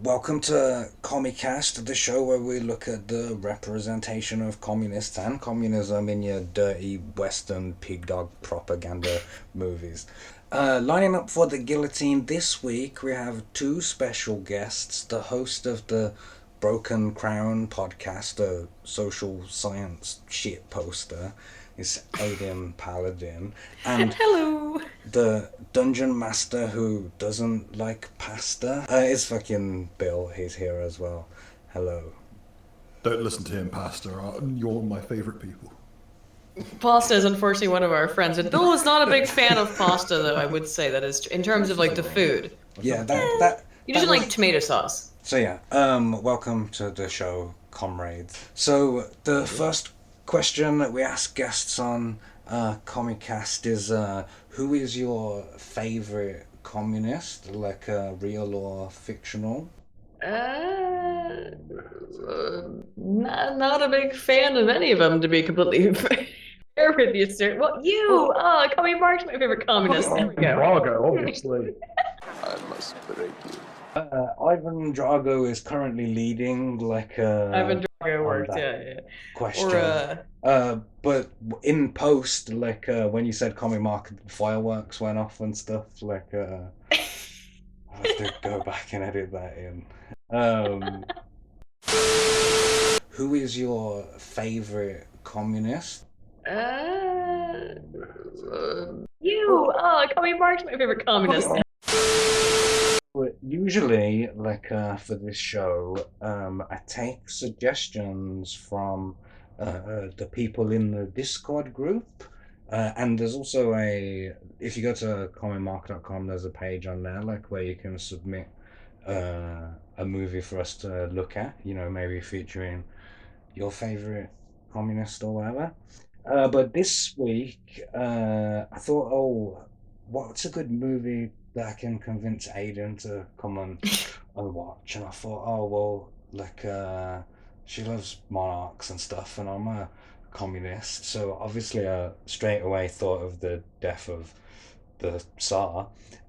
Welcome to COMMI3CAST, the show where we look at the representation of communists and communism in your dirty Western pig dog propaganda movies. Lining up for the guillotine this week, we have two special guests. The host of the Broken Crown podcast, a social science shit poster, is Aydin Paladin, and Hello. the dungeon master who doesn't like pasta is fucking Bill. He's here as well. Hello. Don't listen to him, Pastor. You're one of my favorite people. Pasta is unfortunately one of our friends. And Bill was not a big fan of pasta, though, I would say that is in terms of like the food. Yeah, that You that doesn't was like tomato sauce. so. Yeah. Welcome to the show, comrades. So the first question that we ask guests on CommicCast is, who is your favorite communist, like real or fictional? Not a big fan of any of them, to be completely fair with you, sir. Well, you! Oh, Comey Mark's my favorite communist. There we go. Drago, obviously. I must break you. Ivan Drago is currently leading, like Ivan Drago on worked, that yeah. question. Or, But in post, like when you said Comic Mark, fireworks went off and stuff. Like I have to go back and edit that in. Um, who is your favorite communist? you! Oh, Comey Mark's my favorite communist. But usually, like for this show, I take suggestions from the people in the Discord group. And there's also if you go to commonmark.com, there's a page on there, like where you can submit a movie for us to look at, maybe featuring your favorite communist or whatever. But this week, I thought, oh, what's a good movie that I can convince Aiden to come and watch? And I thought, oh, well, like, she loves monarchs and stuff, and I'm a communist. So obviously, I straight away thought of the death of the Tsar.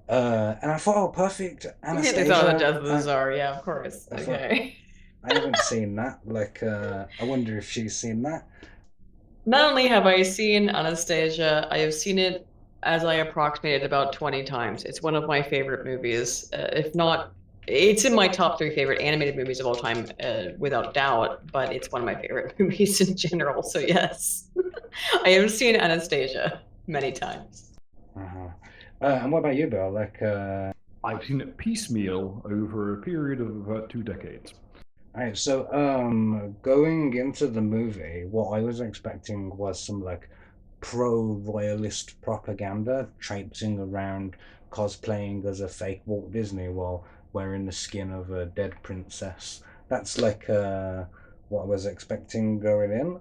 And I thought, oh, perfect, Immediately thought of the Anastasia. death of the Tsar, yeah, of course. I thought, Okay. I haven't seen that. Like, I wonder if she's seen that. Not only have I seen Anastasia, I have seen it as I approximated about 20 times. It's one of my favorite movies. If not, it's in my top three favorite animated movies of all time, without doubt, but it's one of my favorite movies in general. So, yes, I have seen Anastasia many times. Uh-huh. And what about you, Bill? Like, I've seen it piecemeal over a period of about 2 decades. all right, so going into the movie, what I was expecting was some like pro-royalist propaganda traipsing around cosplaying as a fake Walt Disney while wearing the skin of a dead princess. That's like what I was expecting going in.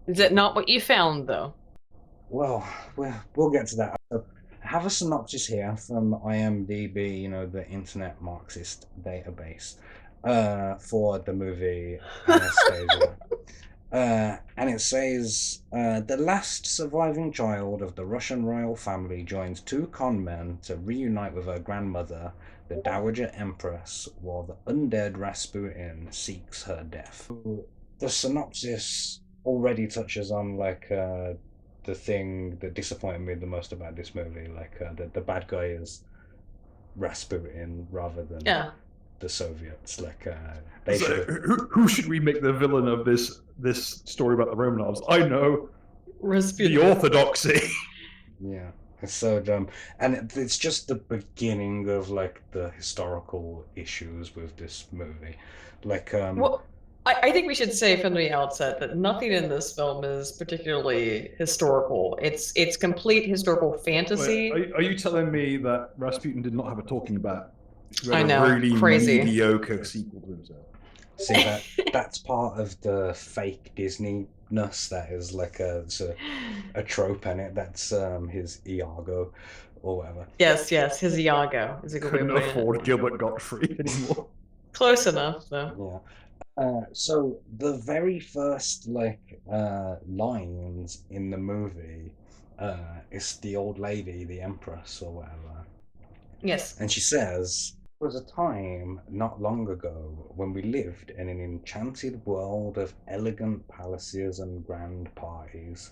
Is that not what you found, though? Well, we'll get to that. So, I have a synopsis here from IMDb, the Internet Marxist database, for the movie Anastasia. And it says the last surviving child of the Russian royal family joins two con men to reunite with her grandmother, the Dowager Empress, while the undead Rasputin seeks her death. The synopsis already touches on like the thing that disappointed me the most about this movie. Like the bad guy is Rasputin rather than Yeah. the Soviets. Like they So, should have. who should we make the villain of this story about the Romanovs? I know, the Rasputin. orthodoxy. Yeah, it's so dumb, and it's just the beginning of like the historical issues with this movie. Like, Well, I think we should say from the outset that nothing in this film is particularly historical. It's complete historical Wait, fantasy. are you telling me that Rasputin did not have a talking bat? Who had I a know, really crazy. mediocre sequel to himself. see that's part of the fake Disney-ness. That is like it's a trope in it. That's his Iago or whatever. Yes, his Iago is a good way of Couldn't putting it. afford Gilbert Gottfried anymore. Close enough, though. Yeah. So the very first like lines in the movie is the old lady, the Empress or whatever, Yes. and she says, was a time not long ago when we lived in an enchanted world of elegant palaces and grand parties.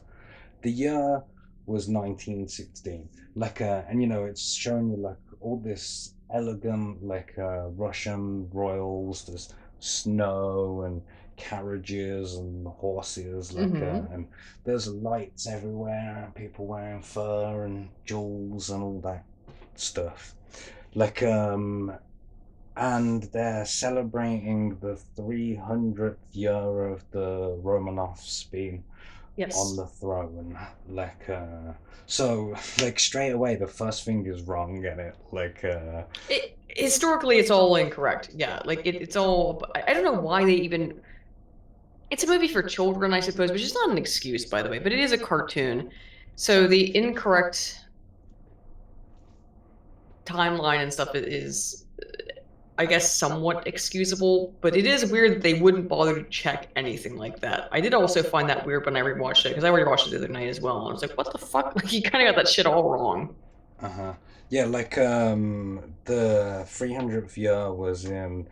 The year was 1916. And it's showing you like all this elegant, Russian royals. There's snow and carriages and horses, and there's lights everywhere, and people wearing fur and jewels and all that stuff. Like, and they're celebrating the 300th year of the Romanovs being on the throne. So straight away the first thing is wrong in it. Historically it's all incorrect. Yeah, it's all, I don't know why they even, it's a movie for children, I suppose, which is not an excuse, by the way, but it is a cartoon. So the incorrect timeline and stuff is, I guess, somewhat excusable, but it is weird that they wouldn't bother to check anything like that. I did also find that weird when I rewatched it, because I rewatched it the other night as well, and I was like, what the fuck? Like, you kind of got that shit all wrong. Yeah, the 300th year was in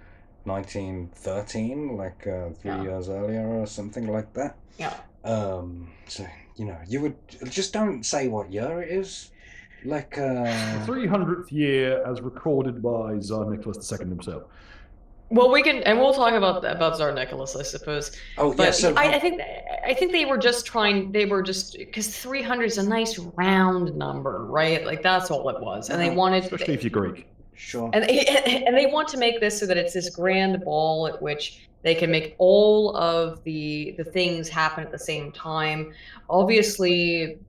1913, 3 years earlier or something like that. Yeah. So, you would just don't say what year it is. The 300th year as recorded by Tsar Nicholas II himself. Well, we'll talk about Tsar Nicholas, I suppose. Oh, but yeah. So I think they were just because 300 is a nice round number, right? Like, that's all it was, and they wanted, especially if you're Greek. Sure. And they want to make this so that it's this grand ball at which they can make all of the things happen at the same time. Obviously,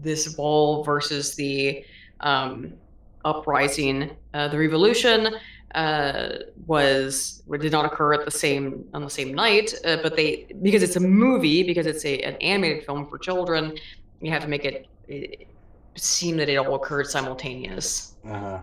this ball versus the uprising, the revolution, did not occur on the same night, but because it's a movie, because it's an animated film for children, you have to make it seem that it all occurred simultaneous. And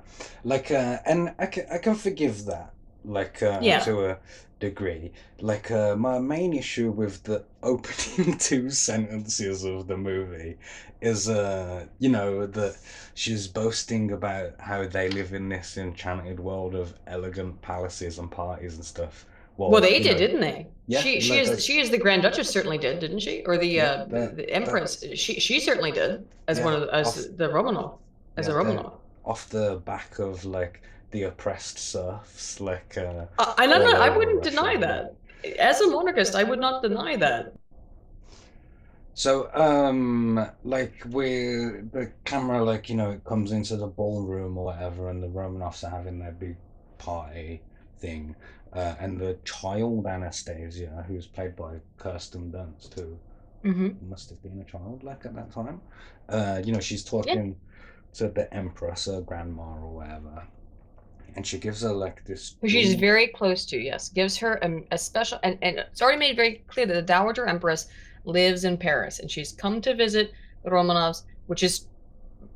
I can forgive that, to a degree. My main issue with the opening 2 sentences of the movie is, that she's boasting about how they live in this enchanted world of elegant palaces and parties and stuff. Well, they did, didn't they? Yeah, she is the Grand Duchess, certainly did, didn't she? Or the Empress, she certainly did, as one of the Romanov, as a Romanov. Off the back of the oppressed serfs, I wouldn't deny that. As a monarchist, I would not deny that. So, with the camera, it comes into the ballroom or whatever, and the Romanovs are having their big party thing, and the child Anastasia, who's played by Kirsten Dunst, who must have been a child, at that time, she's talking to the Empress, her grandma or whatever, and she gives her this. Who she's very close to, yes. Gives her a special, and it's already made very clear that the Dowager Empress lives in Paris, and she's come to visit the Romanovs, which is,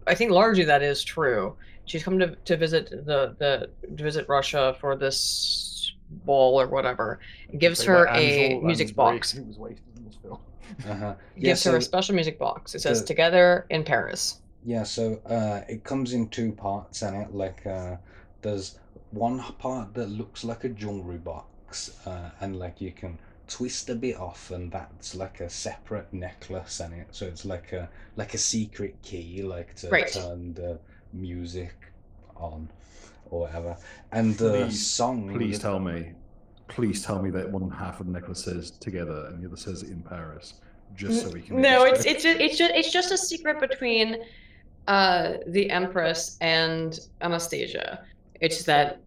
I think, largely that is true. She's come to visit to visit Russia for this ball or whatever, and gives her a music box. Who was wasted in this film? Gives her a special music box. It says "Together in Paris." Yeah, so it comes in 2 parts, and it there's one part that looks like a jewelry box, and you can twist a bit off, and that's a separate necklace in it. So it's like a secret key, to turn the music on or whatever. And the song. Please tell me that one half of the necklace says "Together" and the other says "In Paris," just so we can. No, it's just a secret between the Empress and Anastasia. It's that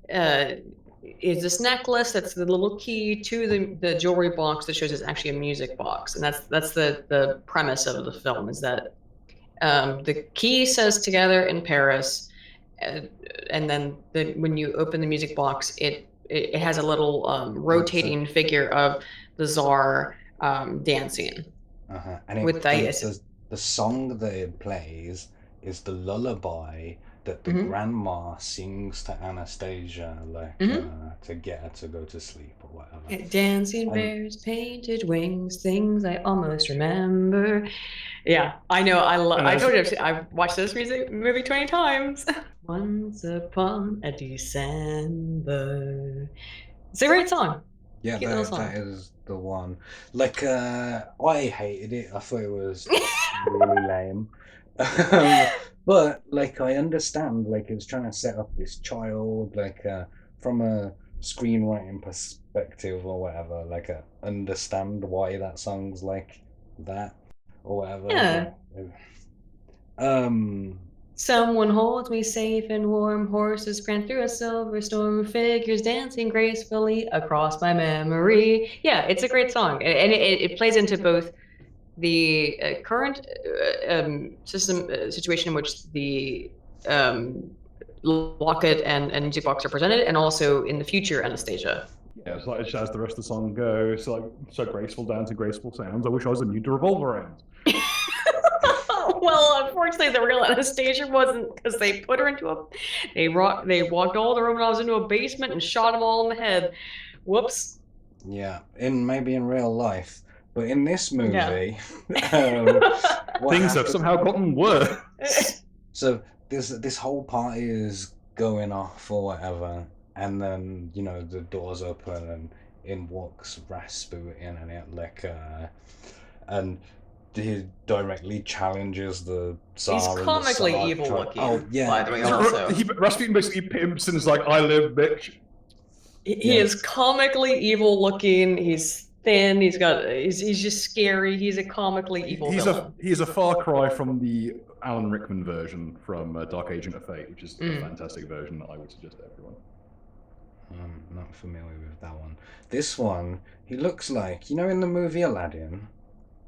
is this necklace that's the little key to the jewelry box that shows it's actually a music box, and that's the premise of the film, is that the key says "Together in Paris," and then when you open the music box, it has a little rotating figure of the Tsar dancing. And with the song that it plays is the lullaby that the grandma sings to Anastasia, like to get her to go to sleep or whatever. Dancing bears, painted wings, things I almost remember. Yeah, I know. I told you I've watched this movie 20 times. Once upon a December. It's a great song. Yeah, Cute little song. that is the one. Like, I hated it. I thought it was really lame. But like, I understand. Like, it was trying to set up this child, like, from a screenwriting perspective or whatever. Like, understand why that song's like that or whatever. Yeah. But, someone holds me safe and warm. Horses prance through a silver storm. Figures dancing gracefully across my memory. Yeah, it's a great song, and it plays into both the current situation in which the locket and music box are presented, and also in the future Anastasia. Yeah, it's like as the rest of the song goes, it's like so graceful down to graceful sounds. I wish I was immune to revolver rounds. Well, unfortunately, the real Anastasia wasn't, because they put her into they walked all the Romanovs into a basement and shot them all in the head. Whoops. Yeah, maybe in real life, but in this movie, things have somehow gotten worse. So this whole party is going off or whatever, and then the doors open and in walks Rasputin, and and he directly challenges the Tsar. He's comically evil looking. Oh yeah. By the way, also. Rasputin basically pimps and is like, "I live, bitch." He is comically evil looking. He's thin. He's just scary. He's a comically evil villain. He's a far cry from the Alan Rickman version from Dark Agent of Fate, which is a fantastic version that I would suggest to everyone. I'm not familiar with that one. This one, he looks like, in the movie Aladdin.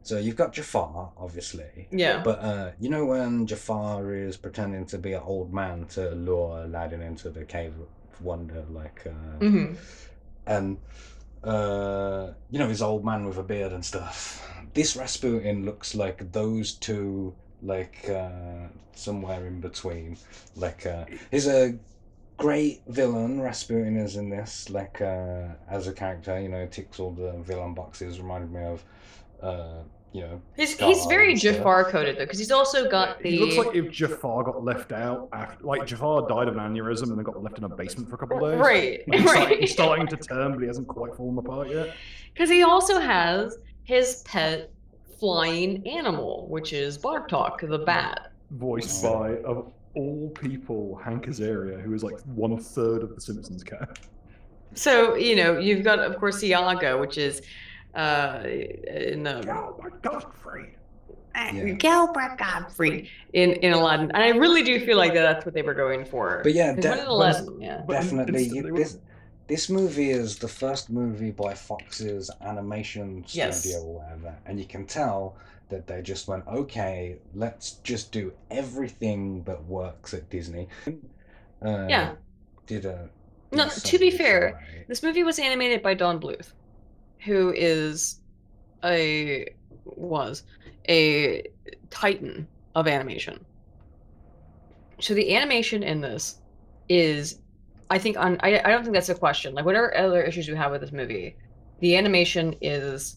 So you've got Jafar, obviously. Yeah. But when Jafar is pretending to be an old man to lure Aladdin into the Cave of Wonder, like, and his old man with a beard and stuff. This Rasputin looks like those two, like somewhere in between. Like he's a great villain. Rasputin is in this, like as a character, ticks all the villain boxes. Reminded me of he's very Jafar coded though, because he's also got the. He looks like if Jafar got left out after, like Jafar died of an aneurysm and then got left in a basement for a couple of days. Right, He's starting to turn, but he hasn't quite fallen apart yet. Because he also has his pet flying animal, which is Bartok the bat, voiced by, of all people, Hank Azaria, who is like 1/3 of the Simpsons cast. So you've got, of course, Iago, which is Gilbert Gottfried. Gilbert Gottfried in Aladdin, and I really do feel like that's what they were going for. But yeah, definitely. This movie is the first movie by Fox's animation studio or whatever, and you can tell that they just went, okay, let's just do everything that works at Disney. To be fair, this movie was animated by Don Bluth, who is a titan of animation. So the animation in this is, I think, I don't think that's a question. Like, whatever other issues you have with this movie, the animation is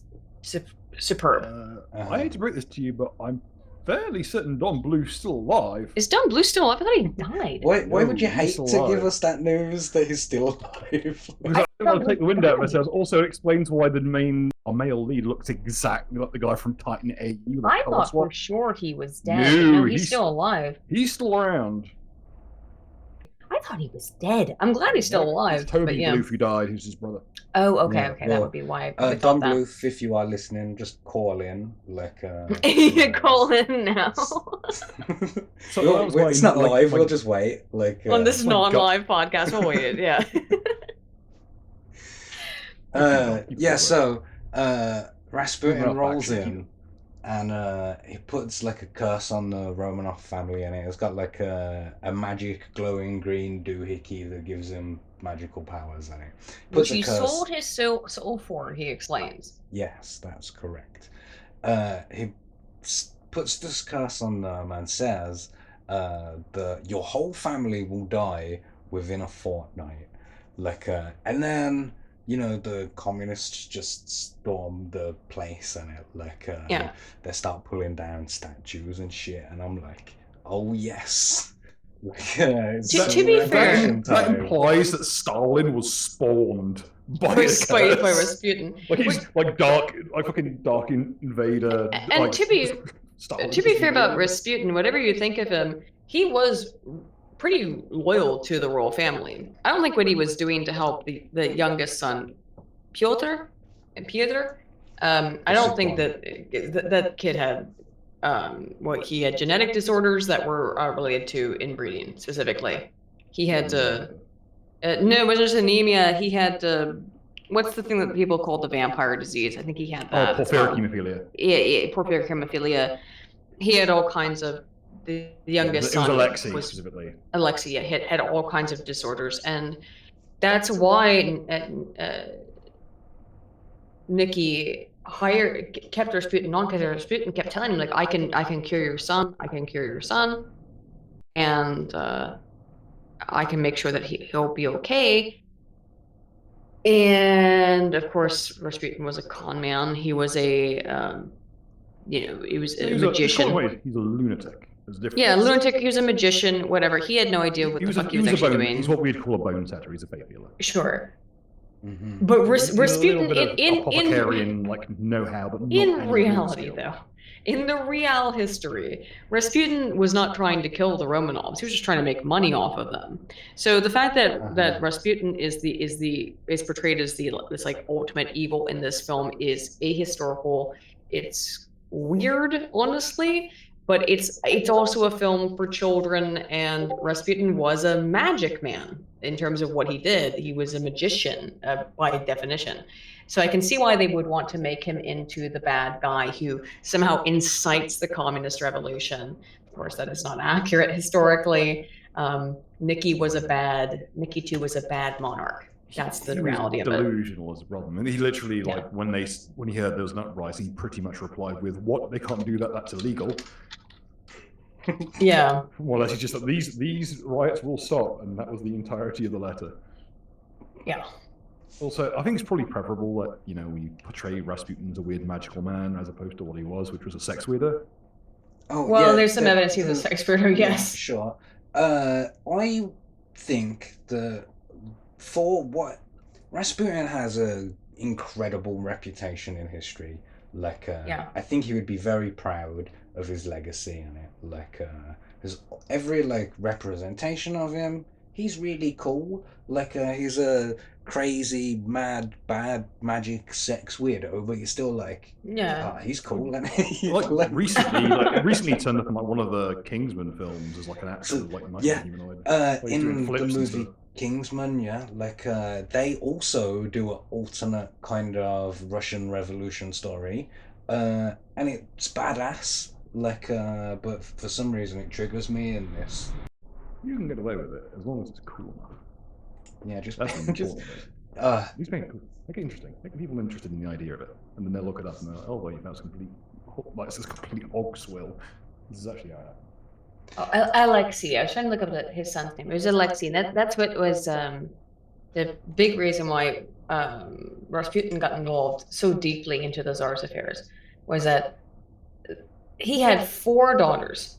superb. I hate to break this to you, but I'm fairly certain Don Bluth's still alive. Is Don Bluth still alive? I thought he died. Why would you hate to give us that news that he's still alive? I don't want to take the wind out of myself. Also, it explains why the male lead looks exactly like the guy from Titan AE. I thought for sure he was dead. No, he's still alive. He's still around. I thought he was dead. I'm glad he's still alive. It's Toby Bluth who died, who's his brother. Oh, okay, that would be why. Don Bluth, if you are listening, just call in. Like, call in now. It's not live. We'll just wait. Like, on this non-live podcast, we'll wait. Yeah. So Rasputin rolls in, and he puts like a curse on the Romanov family, and it's got like a magic glowing green doohickey that gives him magical powers in it. Which he sold his soul for, he explains. Yes, that's correct. He puts this curse on them and says, your whole family will die within a fortnight. And then the communists just storm the place and Yeah. they start pulling down statues and shit, and I'm like, oh yes. It's To be fair, that implies that Stalin was spawned by Rasputin. Like he's like fucking dark invader. And like, to be Stalin fair about Rasputin, whatever you think of him, he was pretty loyal to the royal family. I don't think what he was doing to help the youngest son, Piotr. I don't think that kid had he had genetic disorders that were related to inbreeding specifically. He had no, it was just anemia. He had what's the thing that people call the vampire disease? I think he had that. Porphyric hemophilia. Yeah, porphyric hemophilia. He had all kinds of the youngest son. It was Alexei specifically. Alexei, yeah, had all kinds of disorders, and that's why Nikki kept Rasputin on, because Rasputin kept telling him, like, I can cure your son, and I can make sure that he'll be okay. And of course, Rasputin was a con man. He was he was a magician. He's a lunatic. Yeah, lunatic. He was a magician. Whatever. He had no idea what the fuck he was actually doing. He's what we'd call a bone setter. He's a faith healer. Sure. Mm-hmm. But Rasputin in like know-how, but not in reality, though, in the real history, Rasputin was not trying to kill the Romanovs. He was just trying to make money off of them. So the fact that Rasputin is portrayed as this like ultimate evil in this film is ahistorical. It's weird, honestly. But it's also a film for children, and Rasputin was a magic man in terms of what he did. He was a magician by definition. So I can see why they would want to make him into the bad guy who somehow incites the communist revolution. Of course, that is not accurate historically. Nikki too was a bad monarch. That's the reality of it. Delusional is a problem. And he literally, like, when he heard there was an uprising, he pretty much replied with, "What? They can't do that. That's illegal." Yeah. More or less, he's just like, these riots will stop, and that was the entirety of the letter. Yeah. Also, I think it's probably preferable that we portray Rasputin as a weird magical man as opposed to what he was, which was a sex weirdo. Oh, well, yeah, there's some evidence he's a sex weirdo. Yes. Sure. I think that for what Rasputin has an incredible reputation in history. I think he would be very proud of his legacy in it. There's every representation of him. He's really cool. He's a crazy, mad, bad magic sex weirdo, but you're still he's cool. Recently turned up in one of the Kingsman films as an actual humanoid. In the movie Kingsman, they also do an alternate kind of Russian Revolution story, and it's badass. But for some reason it triggers me in this. You can get away with it as long as it's cool enough. Yeah, just that's just these make it cool. Make it interesting. Make people interested in the idea of it, and then they'll look it up and they're like, "Oh wait, that's complete. This is complete hog swill. This is actually how." Alexei. I was trying to look up his son's name. It was Alexei. That's what was the big reason why Rasputin got involved so deeply into the Tsar's affairs, was that he had 4 daughters.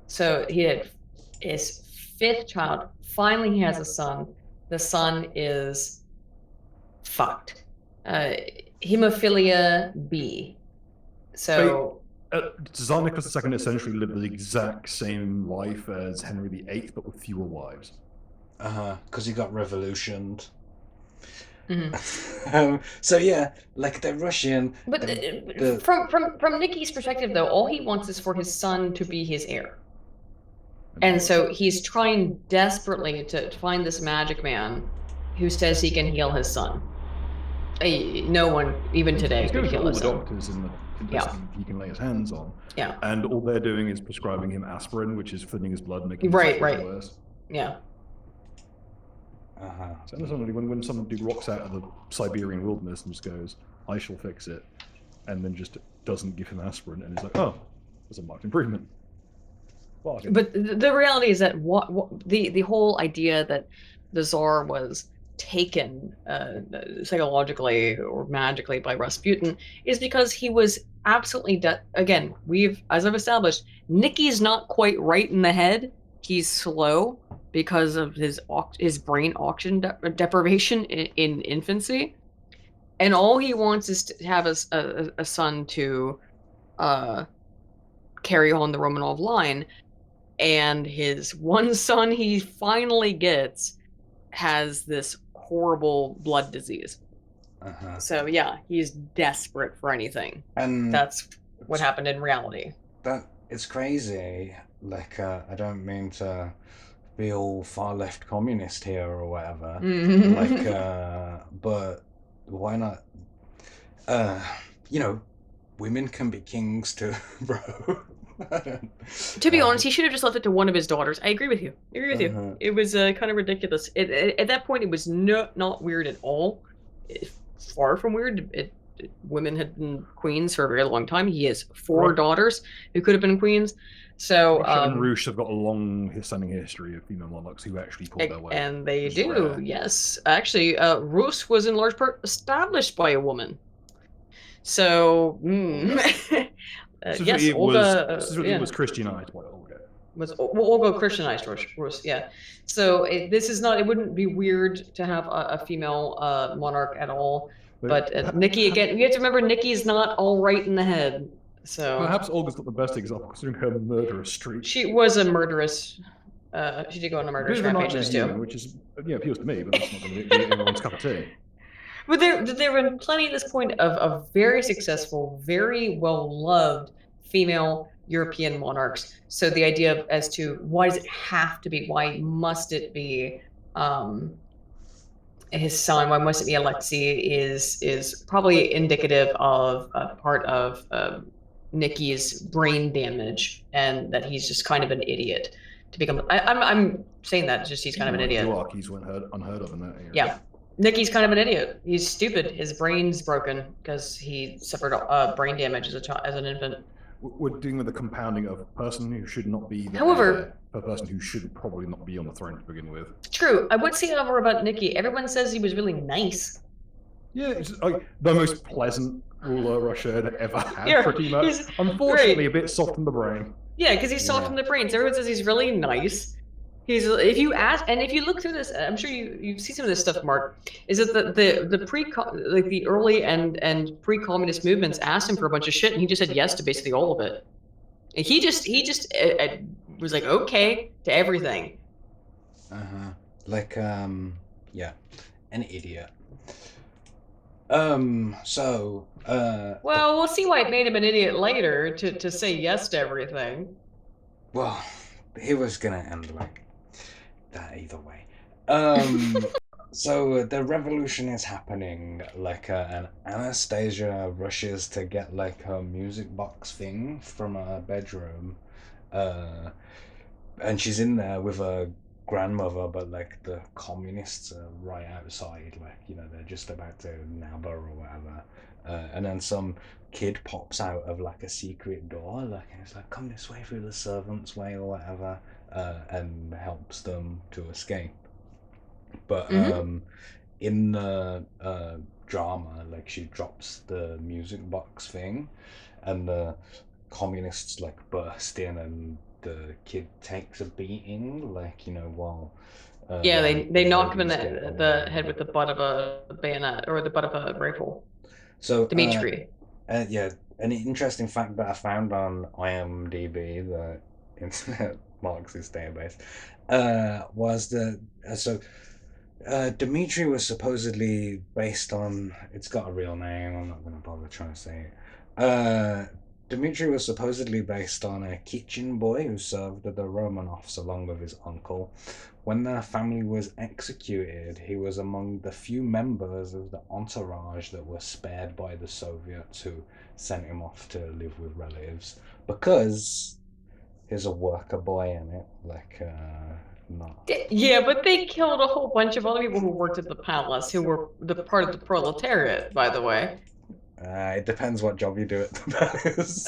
So he had his 5th child. Finally, he has a son. The son is fucked. Hemophilia B. So. Tsar Nicholas II essentially lived the exact same life as Henry VIII, but with fewer wives. Because he got revolutioned. Mm-hmm. So yeah, they're Russian. But from Nikki's perspective, though, all he wants is for his son to be his heir. And so he's trying desperately to find this magic man who says he can heal his son. No one, even today, could heal his son. All the doctors in the he can lay his hands on. Yeah. And all they're doing is prescribing him aspirin, which is thinning his blood, making his right. worse. Yeah. So when some dude rocks out of the Siberian wilderness and just goes, "I shall fix it," and then just doesn't give him aspirin, and he's like, "Oh, there's a marked improvement." bargain. But the reality is that the whole idea that the Tsar was taken psychologically or magically by Rasputin is because he was absolutely again, as I've established, Nikki's not quite right in the head. He's slow because of his brain oxygen deprivation in infancy, and all he wants is to have a son to carry on the Romanov line. And his one son he finally gets has this horrible blood disease. So yeah, he's desperate for anything. And that's what happened in reality. That it's crazy. Like, I don't mean to be all far left communist here or whatever. Like, but why not? Women can be kings too, bro. To be honest, he should have just left it to one of his daughters. I agree with you. It was kind of ridiculous. At that point, it was not weird at all. Far from weird. Women had been queens for a very long time. He has 4 daughters who could have been queens. So Russia and Rus have got a long standing history of female monarchs who actually pulled their weight. And they do, yes. Actually, Rus was in large part established by a woman. So, yes, Olga... It was Christianized by Olga. Olga Christianized Rus, yeah. So it wouldn't be weird to have a female monarch at all. But Nikki, again, you have to remember, Nikki's not all right in the head. So perhaps Olga's not the best example, considering her murderous streak. She was a murderous. She did go on a murderous rampage too, which is appeals to me, but that's not going to be everyone's cup of tea. But there were plenty at this point of very successful, very well loved female European monarchs. So the idea as to why does it have to be? Why must it be? His son, why must it be Alexei, is probably indicative of part of Nikki's brain damage, and that he's just kind of an idiot to become. I'm saying that just he's kind of an idiot. He's unheard of in that area. Yeah, Nikki's kind of an idiot. He's stupid. His brain's broken because he suffered brain damage as an infant. We're dealing with the compounding of a person who should not be there. However, a person who should probably not be on the throne to begin with. True. I would say, however, about Nikki, everyone says he was really nice. Yeah, it's like the most pleasant ruler Russia had ever had, pretty much. Unfortunately, a bit soft in the brain. Yeah, because he's soft in the brain. So everyone says he's really nice. If you look through this, I'm sure you see some of this stuff, Mark. Is that the early and pre-communist movements asked him for a bunch of shit, and he just said yes to basically all of it. And he just was like okay to everything. Like yeah, an idiot. Well, we'll see why it made him an idiot later to say yes to everything. Well, he was gonna end like that either way. So the revolution is happening. Like, and Anastasia rushes to get like her music box thing from her bedroom, and she's in there with her grandmother, but like the communists are right outside, like, they're just about to nab her or whatever, and then some kid pops out of like a secret door, like, and it's like, come this way through the servants' way or whatever, and helps them to escape. But in the drama, like, she drops the music box thing, and the communists like burst in, and the kid takes a beating, like, while they knock him in the head with the butt of a bayonet or the butt of a rifle. So Dmitri. Yeah, an interesting fact that I found on IMDb, the Internet Marxist database, was that Dmitri was supposedly based on, it's got a real name, I'm not going to bother trying to say it. Dmitri was supposedly based on a kitchen boy who served at the Romanovs along with his uncle. When their family was executed, he was among the few members of the entourage that were spared by the Soviets, who sent him off to live with relatives, because he's a worker boy in it, like, not. Yeah, but they killed a whole bunch of other people who worked at the palace, who were the part of the proletariat, by the way. It depends what job you do at the palace.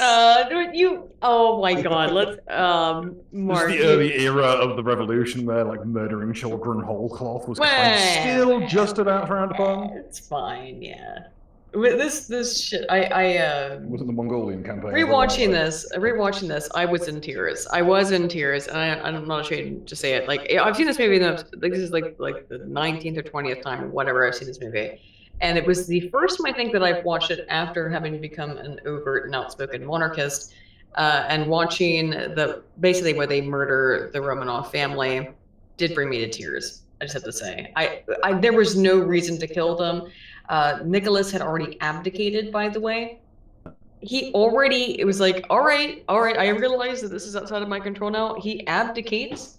Oh my God, let's, This Mark, is the early era of the revolution where like murdering children whole cloth was still Well, just about frowned upon. It's fine, yeah. With this shit, I Wasn't the Mongolian campaign? rewatching this, I was in tears. I was in tears, and I'm not ashamed to say it. Like I've seen this movie, like this is like the 19th or 20th time or whatever I've seen this movie, and it was the first time I think that I've watched it after having become an overt and outspoken monarchist, and watching the basically where they murder the Romanov family did bring me to tears. I just have to say, I there was no reason to kill them. Nicholas had already abdicated, by the way. It was like, all right, I realize that this is outside of my control now. He abdicates,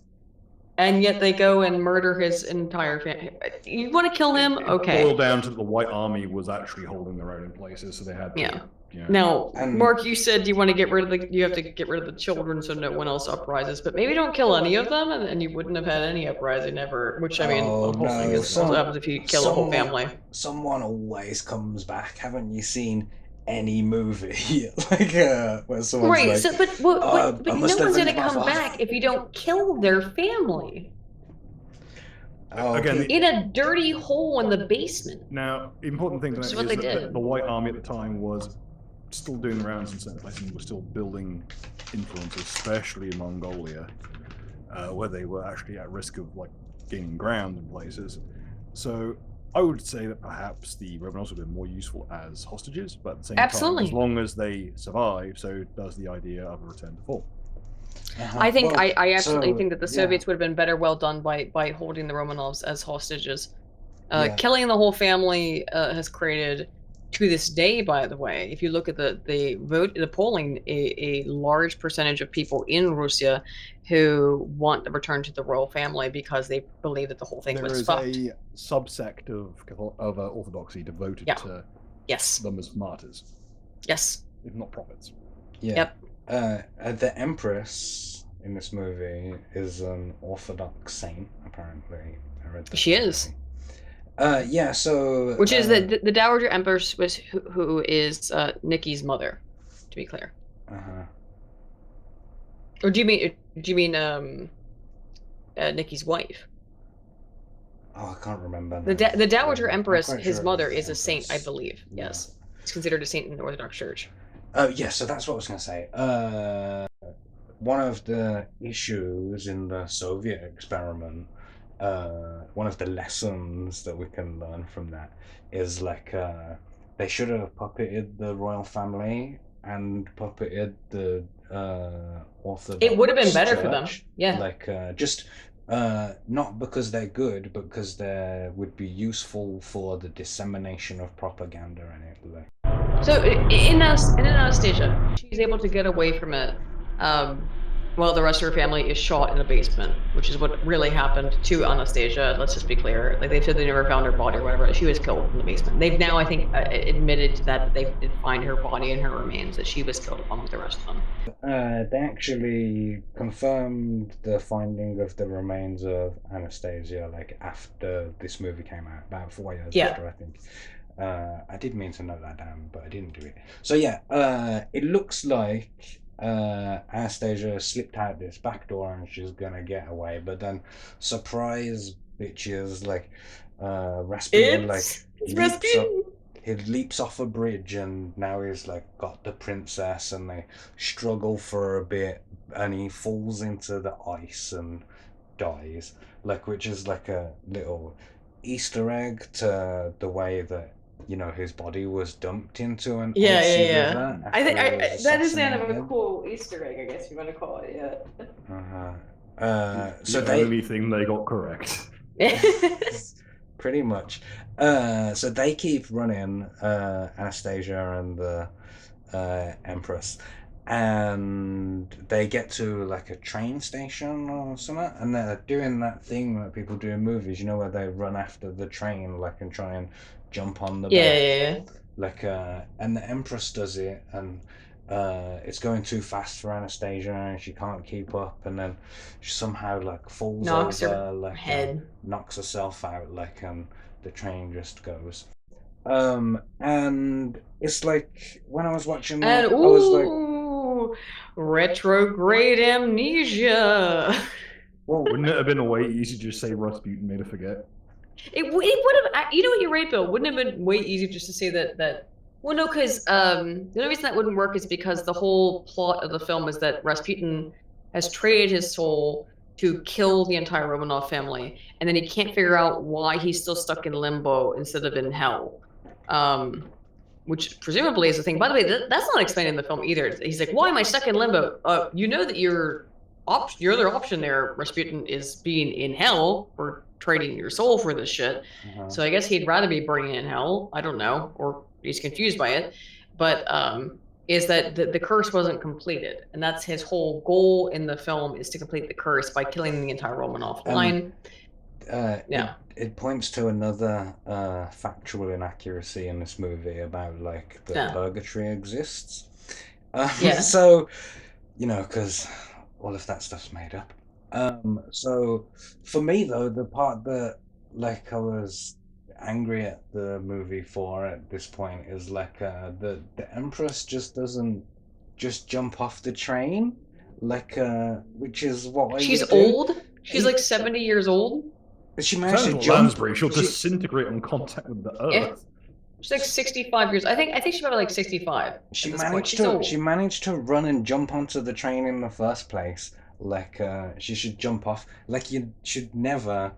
and yet they go and murder his entire family. You want to kill him? Okay. Boiled down to the White Army was actually holding their own in places, so they had to. Yeah. Yeah. Now, Mark, you said you want to get rid of you have to get rid of the children so no one else uprises, but maybe don't kill any of them, and you wouldn't have had any uprising ever. Which I mean, Oh, the whole thing no, is also happens if you kill the whole family. Someone always comes back. Haven't you seen any movie like where someone's Right. like, So, but no one's gonna come father. back if you don't kill their family Oh, Again, okay. in a dirty hole in the basement. Now, the important thing to Which is note what is they that did. the White Army at the time was still doing the rounds in certain places and was still building influence, especially in Mongolia, where they were actually at risk of like gaining ground in places. So I would say that perhaps the Romanovs would have been more useful as hostages, but at the same Absolutely. time, as long as they survive, so does the idea of a return to form. I think Well, I absolutely so, think that the yeah. Soviets would have been better well done by holding the Romanovs as hostages. Yeah. Killing the whole family has created, to this day, by the way, if you look at the polling, a large percentage of people in Russia who want the return to the royal family because they believe that the whole thing There was is fucked. a subsect of Orthodoxy devoted Yeah. to Yes. them as martyrs, Yes. if not prophets. Yeah. Yep. The Empress in this movie is an Orthodox saint, apparently. I read that. She is. Yeah, so Which is the Dowager Empress was who is Nikki's mother, to be clear. Uh-huh. Or do you mean Nikki's wife? Oh, I can't remember. The Dowager Empress, quite his sure it mother, was is the a saint, I Empress. believe. Yeah. Yes, it's considered a saint in the Orthodox Church. Yeah, so that's what I was going to say. One of the issues in the Soviet experiment, one of the lessons that we can learn from that is like they should have puppeted the royal family and puppeted the Orthodox It would have been better for them. Church. Yeah. Like just not because they're good, but because they would be useful for the dissemination of propaganda and it. Like, So in Anastasia, she's able to get away from it, while the rest of her family is shot in a basement, which is what really happened to Anastasia. Let's just be clear. Like they said, they never found her body or whatever. She was killed in the basement. They've now, I think, admitted that they did find her body and her remains, that she was killed along with the rest of them. they actually confirmed the finding of the remains of Anastasia like after this movie came out, about 4 years after, I think. I did mean to note that down, but I didn't do it. So yeah, it looks like Anastasia slipped out this back door and she's gonna get away, but then surprise bitches, like Rasputin he leaps off a bridge and now he's like got the princess and they struggle for a bit and he falls into the ice and dies, like, which is like a little Easter egg to the way that, you know, his body was dumped into an icy river. I think after he was that is kind of a assassinated. cool Easter egg, I guess you want to call it. Yeah. So the only thing they got correct. pretty much. So they keep running, Anastasia and the Empress, and they get to like a train station or something, and they're doing that thing that people do in movies, you know, where they run after the train, like, and try and jump on the back. Yeah. Like, and the Empress does it, and it's going too fast for Anastasia, and she can't keep up, and then she somehow like falls Knocks over, her like head. knocks herself out, like, and the train just goes. And it's like when I was watching And that, I was like, retrograde amnesia. well, Wouldn't it have been a way easy to just say Rasputin made her forget? It would have, you know what, you're right, Bill. Wouldn't it have been way easier just to say that. Well, no, because the only reason that wouldn't work is because the whole plot of the film is that Rasputin has traded his soul to kill the entire Romanov family, and then he can't figure out why he's still stuck in limbo instead of in hell. Which presumably is a thing. By the way, that's not explained in the film either. He's like, "Why am I stuck in limbo?" You know that your other option there, Rasputin, is being in hell or trading your soul for this shit. So I guess he'd rather be burning in hell. I don't know, or he's confused by it. But is that the curse wasn't completed, and that's his whole goal in the film, is to complete the curse by killing the entire Romanov line. Yeah. It points to another factual inaccuracy in this movie about like that purgatory exists. So, you know, because all of that stuff's made up. So for me though, the part that like I was angry at the movie for at this point is like the Empress just doesn't just jump off the train, like which is what she's would do. Old. She's like 70 years old. But she managed to Sounds jump. Lansbury, she'll disintegrate on contact with the earth. Yeah. She's like 65 years. I think she's about like 65. She managed to run and jump onto the train in the first place. Like she should jump off. Like you should never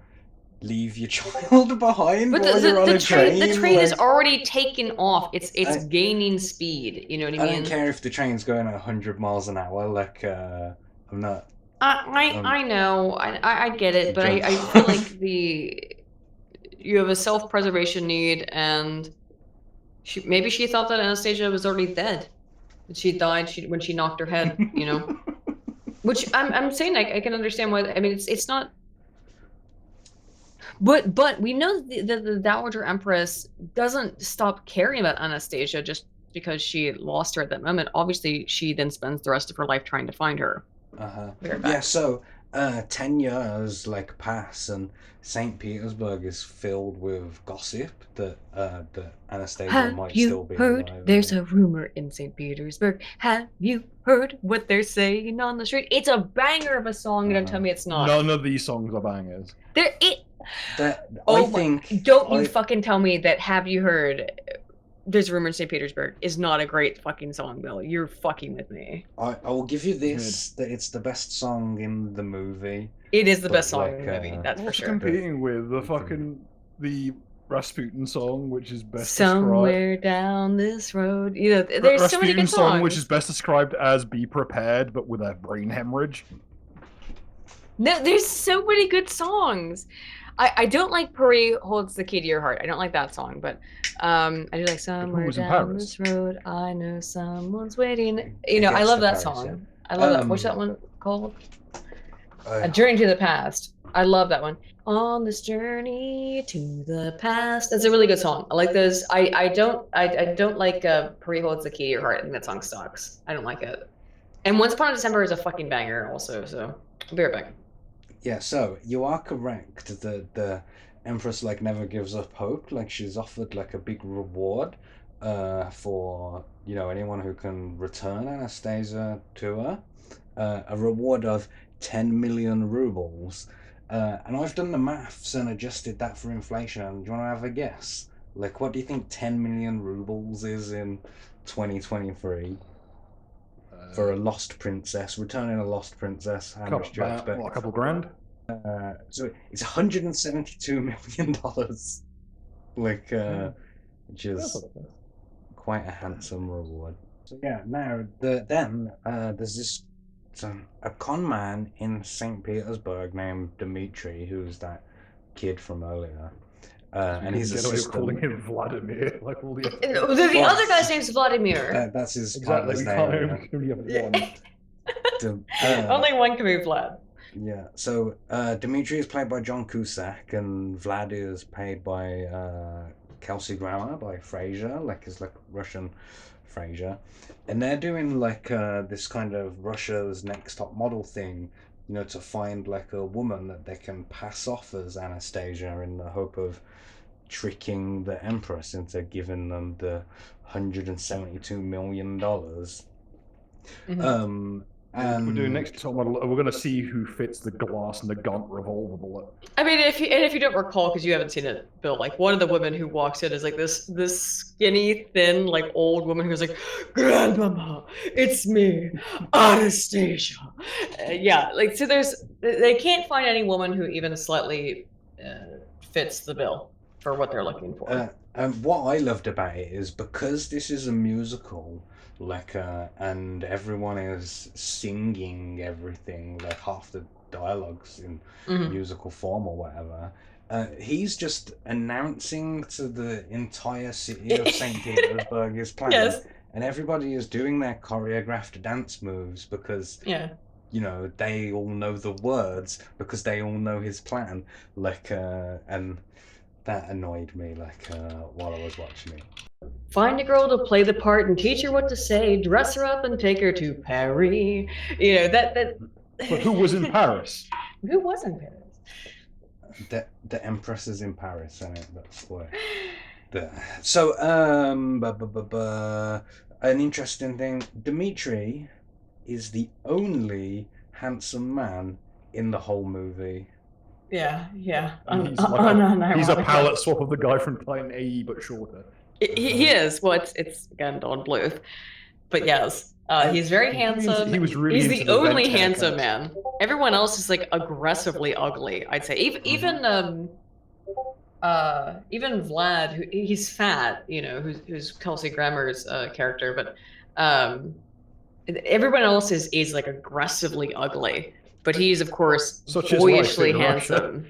leave your child behind while you're on a train. The train is already taken off. It's gaining speed. You know what I mean? I don't care if the train's going at 100 miles an hour. Like I'm not. I know. I get it, but I feel like you have a self-preservation need, and maybe she thought that Anastasia was already dead. She died when she knocked her head, you know. Which I'm saying I can understand why. I mean, it's not. But we know that the Dowager Empress doesn't stop caring about Anastasia just because she lost her at that moment. Obviously, she then spends the rest of her life trying to find her. Yeah, so 10 years like pass, and St. Petersburg is filled with gossip that Anastasia might still be alive. There's a rumor in St. Petersburg. Have you heard what they're saying on the street? It's a banger of a song. Don't tell me it's not. None of these songs are bangers. Don't you fucking tell me that Have You Heard There's a Rumor in St. Petersburg is not a great fucking song, Bill. You're fucking with me. I will give you this, that it's the best song in the movie. It is the best song in the movie, that's for sure. Competing with the Rasputin song, which is best Somewhere down this road. You know, there's Rasputin so many good songs. Song, which is best described as Be Prepared, but with a brain hemorrhage. No, there's so many good songs. I don't like Paris Holds the Key to Your Heart. I don't like that song, but I do like Somewhere Down This Road. I know someone's waiting. You know, I love that song. Yeah. I love that. What's that one called? A Journey to the Past. I love that one. On this journey to the past. That's a really good song. I like those. I don't like Paris Holds the Key to Your Heart. I think that song sucks. I don't like it. And Once Upon a December is a fucking banger also. So I'll be right back. Yeah, so you are correct that the Empress like never gives up hope. Like she's offered like a big reward for, you know, anyone who can return Anastasia to her. A reward of 10 million rubles. And I've done the maths and adjusted that for inflation. Do you want to have a guess? Like, what do you think 10 million rubles is in 2023? For a lost princess, returning a lost princess, how much do you expect? What, a couple grand? So it's $172 million. Like, which is quite a handsome reward. So yeah, now there's this a con man in St. Petersburg named Dmitri, who's that kid from earlier. And he's calling him Vladimir, like all the other guy's name's Vladimir. That's his partner's name. Only one can be Vlad. Yeah. So Dmitri is played by John Cusack, and Vlad is played by Kelsey Grammer, by Fraser, like his like Russian Fraser, and they're doing like this kind of Russia's Next Top Model thing, you know, to find like a woman that they can pass off as Anastasia in the hope of, tricking the Empress into giving them the $172 million. We're doing next top model. We're going to see who fits the glass and the gaunt revolver bullet. I mean, if you don't recall, because you haven't seen it, Bill, like one of the women who walks in is like this skinny, thin, like old woman who's like, "Grandmama, it's me, Anastasia." Yeah, like so. They can't find any woman who even slightly fits the bill for what they're looking for. And what I loved about it is because this is a musical, like, and everyone is singing everything, like half the dialogues in musical form or whatever. He's just announcing to the entire city of St. Petersburg his plan, Yes. and everybody is doing their choreographed dance moves because you know they all know the words because they all know his plan. Like, and that annoyed me. Like, while I was watching it. Find a girl to play the part and teach her what to say, dress her up and take her to Paris. You know, that But who was in Paris? Who was in Paris? The Empress is in Paris, and that's where. So, an interesting thing: Dmitri is the only handsome man in the whole movie. Yeah. And he's a palette swap of the guy from Titan AE, but shorter. He is. Well, it's again Don Bluth, but yes, he's very handsome. He was really he's into the only vent handsome haircuts. man. Everyone else is like aggressively ugly. I'd say even Vlad, who he's fat, you know, who's Kelsey Grammer's character, but everyone else is like aggressively ugly. But he's of course boyishly handsome.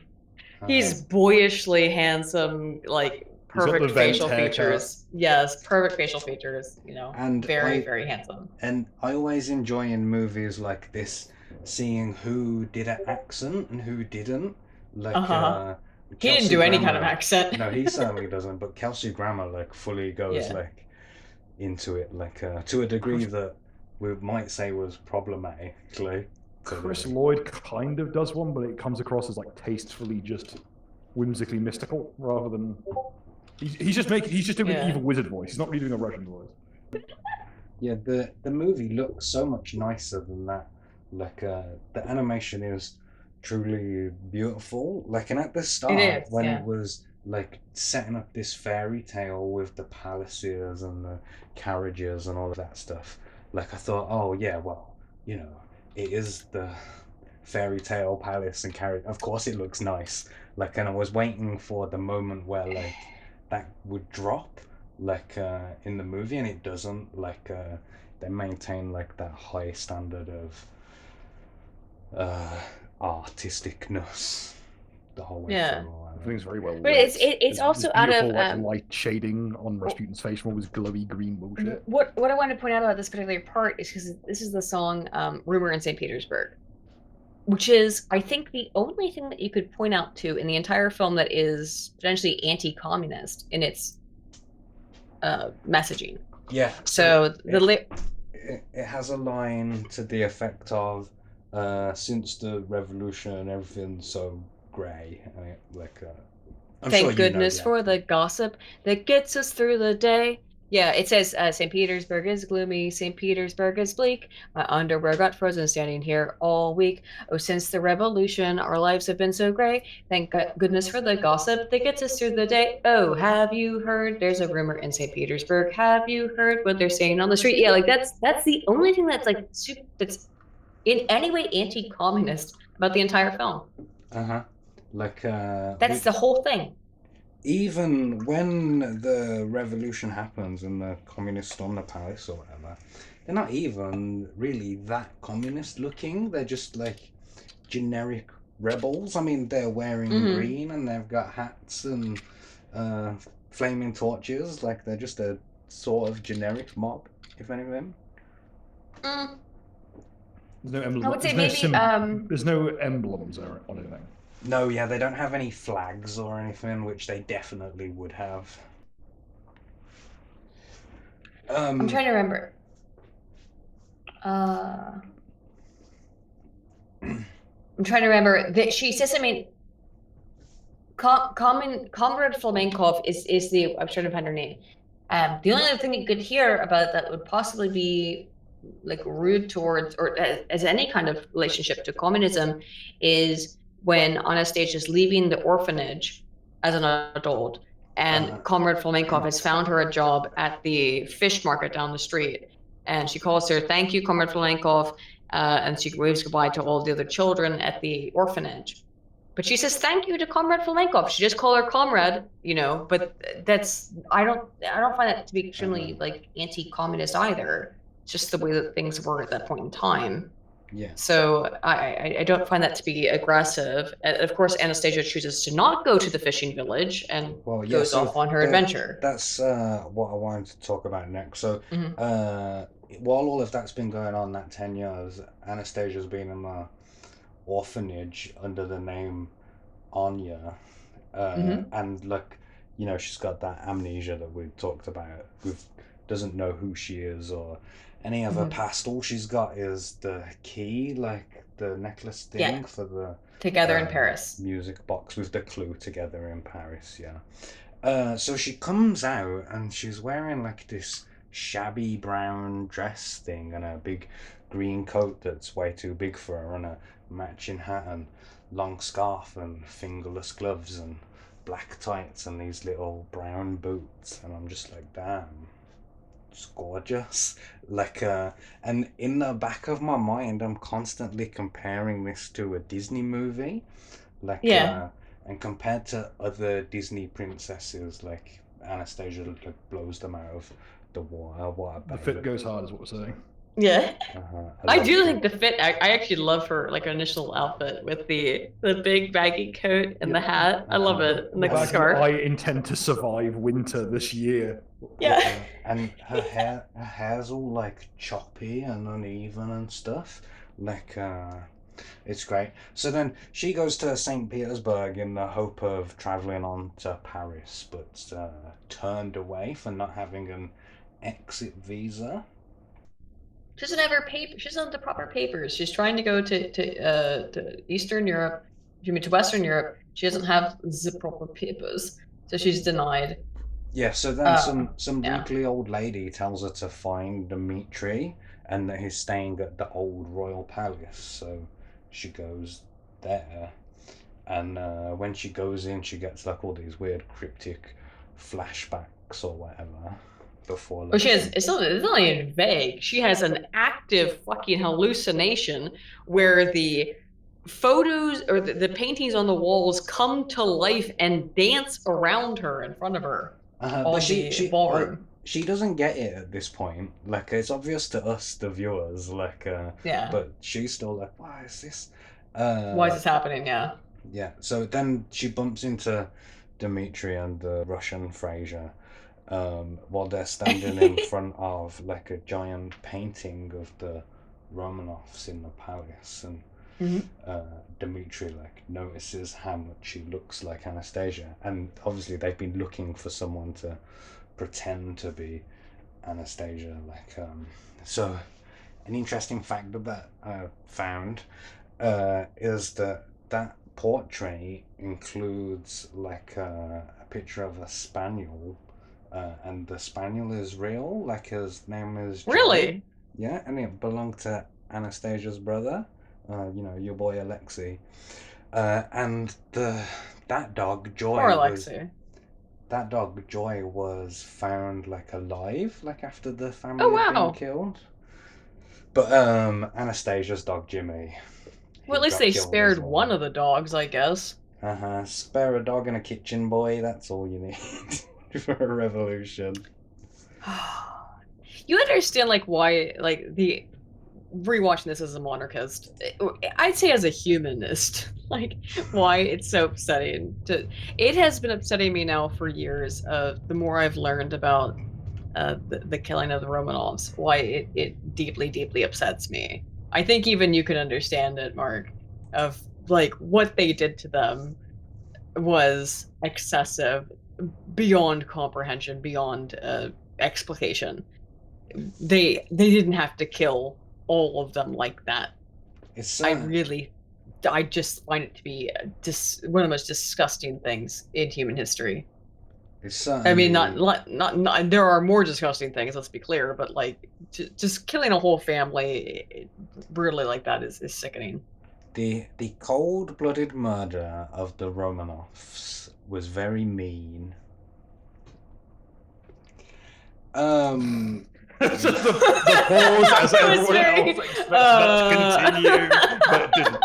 He's boyishly handsome, like perfect facial features. Yes, perfect facial features, you know, and very handsome. And I always enjoy in movies like this seeing who did an accent and who didn't. Like, he didn't do any kind of accent. No, he certainly doesn't, but Kelsey Grammer like fully goes like into it, like to a degree that we might say was problematically. Chris Lloyd kind of does one, but it comes across as like tastefully just whimsically mystical rather than he's just doing an evil wizard voice. He's not really doing a Russian voice. Yeah, the movie looks so much nicer than that. Like, the animation is truly beautiful. Like, and at the start it was like setting up this fairy tale with the palaces and the carriages and all of that stuff, like I thought, oh yeah, well, you know, it is the fairy tale palace and carriage. Of course it looks nice. Like, and I was waiting for the moment where like that would drop, like in the movie, and it doesn't. Like, they maintain like that high standard of artisticness the whole way through. I think it's very well lit. But it's also out of like light shading on Rasputin's face from all this glowy green bullshit. What I want to point out about this particular part is because this is the song "Rumor in St. Petersburg," which is, I think, the only thing that you could point out to in the entire film that is potentially anti-communist in its messaging. Yeah. So it has a line to the effect of, "Since the revolution, everything's so grey." Like, thank goodness for the gossip that gets us through the day. Yeah, it says St. Petersburg is gloomy, St. Petersburg is bleak. My underwear got frozen standing here all week. Oh, since the revolution, our lives have been so gray. Thank goodness for the gossip that gets us through the day. Oh, have you heard? There's a rumor in St. Petersburg. Have you heard what they're saying on the street? Yeah, like that's the only thing that's like that's in any way anti-communist about the entire film. Like, that's the whole thing. Even when the revolution happens and the communists storm the palace or whatever, they're not even really that communist looking. They're just like generic rebels. I mean, they're wearing green and they've got hats and flaming torches. Like, they're just a sort of generic mob, if anything. There's no emblem. I would say maybe there's no emblems on anything. No, yeah, they don't have any flags or anything, which they definitely would have. I'm trying to remember. I'm trying to remember that she says something. Comrade Flamenkov is the, I'm trying to find her name. The only other thing you could hear about that would possibly be like rude towards, or as any kind of relationship to communism, is when Anastasia's leaving the orphanage as an adult, and Comrade Flamenkov has found her a job at the fish market down the street, and she calls her, "Thank you, Comrade Flamenkov," and she waves goodbye to all the other children at the orphanage. But she says thank you to Comrade Flamenkov. She just call her comrade, you know. But that's I don't find that to be extremely like anti-communist either. It's just the way that things were at that point in time. Yeah. So I don't find that to be aggressive. And of course, Anastasia chooses to not go to the fishing village and goes off on her adventure. That's what I wanted to talk about next. So while all of that's been going on that 10 years, Anastasia's been in the orphanage under the name Anya, and like, you know, she's got that amnesia that we talked about. Doesn't know who she is or any of her past. All she's got is the key, like the necklace thing for the Together in Paris music box with the clue, Together in Paris. Yeah. So she comes out and she's wearing like this shabby brown dress thing and a big green coat that's way too big for her, and a matching hat and long scarf and fingerless gloves and black tights and these little brown boots, and I'm just like, damn, it's gorgeous. Like and in the back of my mind I'm constantly comparing this to a Disney movie, like and compared to other Disney princesses, like Anastasia like blows them out of the water. The fit goes hard is what we're saying. Yeah. I do think the fit, I actually love her like initial outfit with the big baggy coat and the hat. I love it. And the scarf. I intend to survive winter this year. Yeah. And her hair's all like choppy and uneven and stuff. Like it's great. So then she goes to St. Petersburg in the hope of traveling on to Paris, but turned away for not having an exit visa. She doesn't have her paper. She doesn't have the proper papers. She's trying to go to Eastern Europe. To Western Europe. She doesn't have the proper papers, so she's denied. Yeah. So then some wrinkly old lady tells her to find Dmitri, and that he's staying at the old royal palace. So she goes there, and when she goes in, she gets like all these weird cryptic flashbacks or whatever. Before, like, she has, it's not even vague. She has an active fucking hallucination where the photos or the paintings on the walls come to life and dance around her in front of her. But she ballroom. She doesn't get it at this point. Like, it's obvious to us, the viewers. Like, but she's still like, why is this? Why is this happening? Yeah. Yeah. So then she bumps into Dmitri and the Russian Fraser. While they're standing in front of like a giant painting of the Romanovs in the palace, and Dmitri like notices how much she looks like Anastasia, and obviously they've been looking for someone to pretend to be Anastasia. Like, so an interesting fact that I found is that portrait includes like a picture of a spaniel. And the spaniel is real, like his name is Joy. Really? Yeah, and it belonged to Anastasia's brother, you know, your boy Alexei. And that dog Joy was found like alive, like after the family had been killed. But Anastasia's dog Jimmy. Well, at least they spared one of the dogs, I guess. Spare a dog and a kitchen boy, that's all you need. For a revolution. You understand like why, like, the rewatching this as a monarchist, I'd say as a humanist, like why it's so upsetting it has been upsetting me now for years. The more I've learned about the killing of the Romanovs, why it deeply upsets me. I think even you can understand it, Mark, of like what they did to them was excessive, beyond comprehension, beyond explication. They didn't have to kill all of them like that. I really I just find it to be one of the most disgusting things in human history. It's certainly, I mean, not. There are more disgusting things. Let's be clear, but like, just killing a whole family brutally like that is sickening. the cold-blooded murder of the Romanovs was very mean. It's just the pause as everyone else expects that to continue, but it didn't.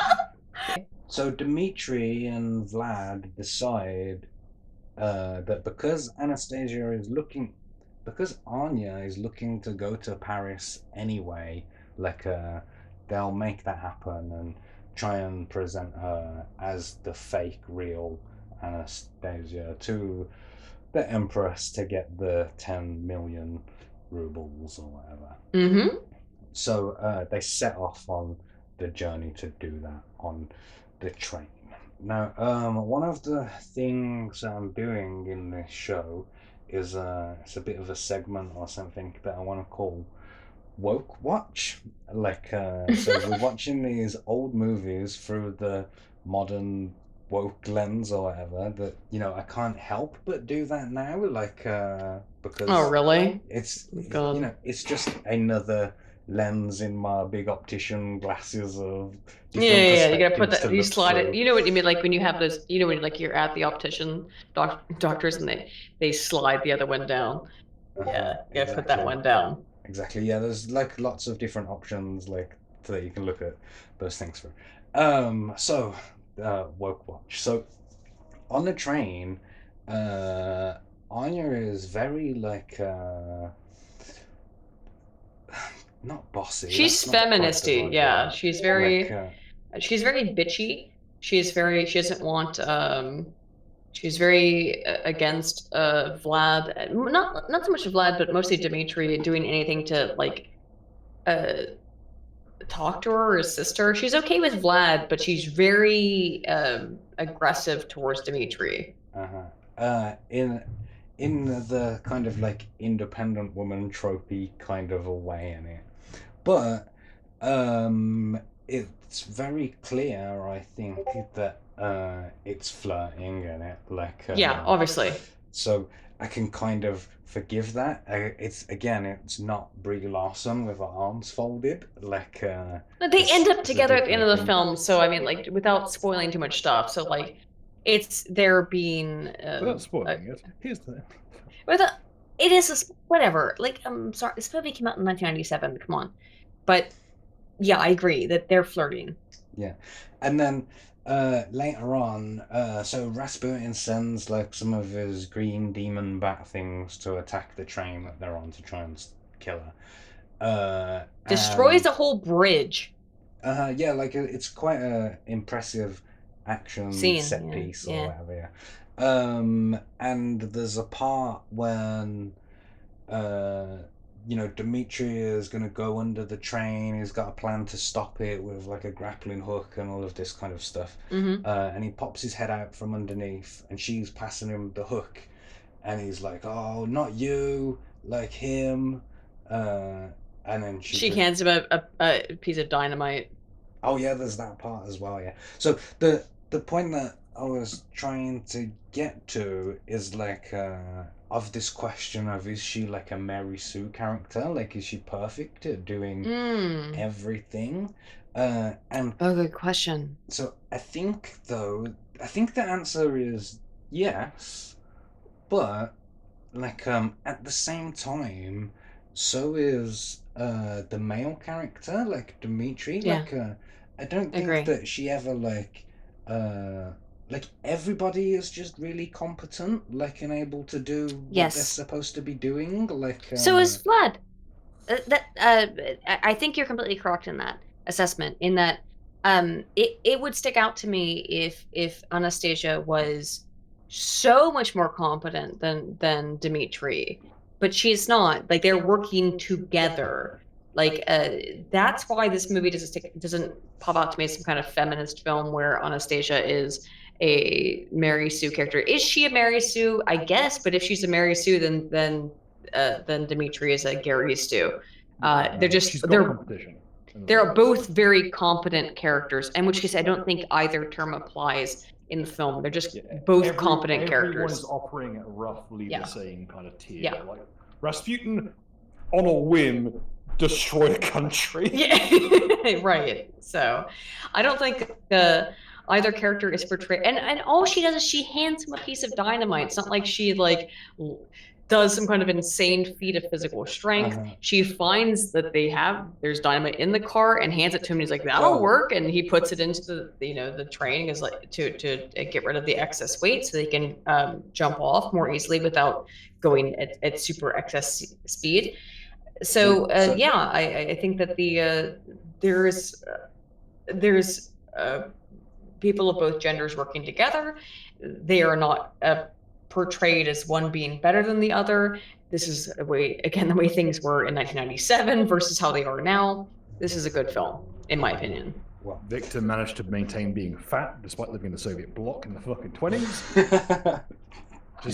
So Dmitri and Vlad decide that because Anya is looking to go to Paris anyway, like they'll make that happen and try and present her as the fake real Anastasia to the Empress to get the 10 million rubles or whatever. Mm-hmm. So they set off on the journey to do that on the train. Now, one of the things I'm doing in this show is it's a bit of a segment or something that I want to call woke watch. Like, so we're watching these old movies through the modern woke lens or whatever. That I can't help but do that now. Like, because Oh, really? it's God. it's just another lens in my big optician glasses of Yeah. You gotta put perspectives that. to You look slide it. through. You know what you mean? Like when you have those. You know when like you're at the optician doctors and they slide the other one down. Yeah. You gotta put that one down. Exactly. Yeah, there's like lots of different options like that you can look at those things for. So woke watch. So on the train, Anya is very like not bossy. She's that's not quite the feministy. right Yeah. word. She's very. Like, She's very bitchy. She doesn't want she's very against Vlad, not so much Vlad, but mostly Dmitri doing anything to like talk to her or assist her. She's okay with Vlad, but she's very aggressive towards Dmitri. In the kind of like independent woman tropey kind of a way in it, but it's very clear, I think, that it's flirting in it, like Yeah, obviously. so I can kind of forgive that. It's not Brie Larson with her arms folded, like But they end up it's a together at the end of the different film, so I mean, like, without spoiling too much stuff. So, like, it's there being. Without spoiling it, here's the thing. It is whatever. Like, I'm sorry, this movie came out in 1997. Come on, but yeah, I agree that they're flirting. Yeah, and then later on, so Rasputin sends like some of his green demon bat things to attack the train that they're on to try and kill her. Destroys the whole bridge. Yeah, like it's quite a impressive action Scene, set yeah, piece or yeah. whatever. Yeah. And there's a part when Dmitri is going to go under the train. He's got a plan to stop it with like a grappling hook and all of this kind of stuff. Mm-hmm. And he pops his head out from underneath, and she's passing him the hook, and he's like, "Oh, not you, like him." And then she hands him a piece of dynamite. Oh yeah, there's that part as well. Yeah. So the point that I was trying to get to is like of this question of, is she like a Mary Sue character? Like, is she perfect at doing everything? And good question. So I think the answer is yes, but like at the same time, so is the male character, like Dmitri. Yeah. Like I don't think Agree. that she ever like everybody is just really competent, like, and able to do what they're supposed to be doing. Like so is Vlad. I think you're completely correct in that assessment. In that, it would stick out to me if Anastasia was so much more competent than Dmitri, but she's not. Like they're working together. Like that's why this movie doesn't pop out to me as some kind of feminist film where Anastasia is a Mary Sue character. Is she a Mary Sue? I guess, but if she's a Mary Sue, then Dmitri is a Gary Stu. They're competition. They're both very competent characters, in which case I don't think either term applies in the film. They're just both competent characters. Everyone's operating at roughly Yeah. the same kind of tier. Yeah. Like Rasputin, on a whim, destroyed a country. Yeah, right. So I don't think either character is portrayed, and all she does is she hands him a piece of dynamite. It's not like she like does some kind of insane feat of physical strength. She finds that there's dynamite in the car and hands it to him. He's like, that'll work, and he puts it into the train is like to get rid of the excess weight so they can jump off more easily without going at super excess speed. So yeah, I think that there's people of both genders working together. They are not portrayed as one being better than the other. This is the way things were in 1997 versus how they are now. This is a good film, in my opinion. Well, Victor managed to maintain being fat despite living in the Soviet bloc in the fucking 20s.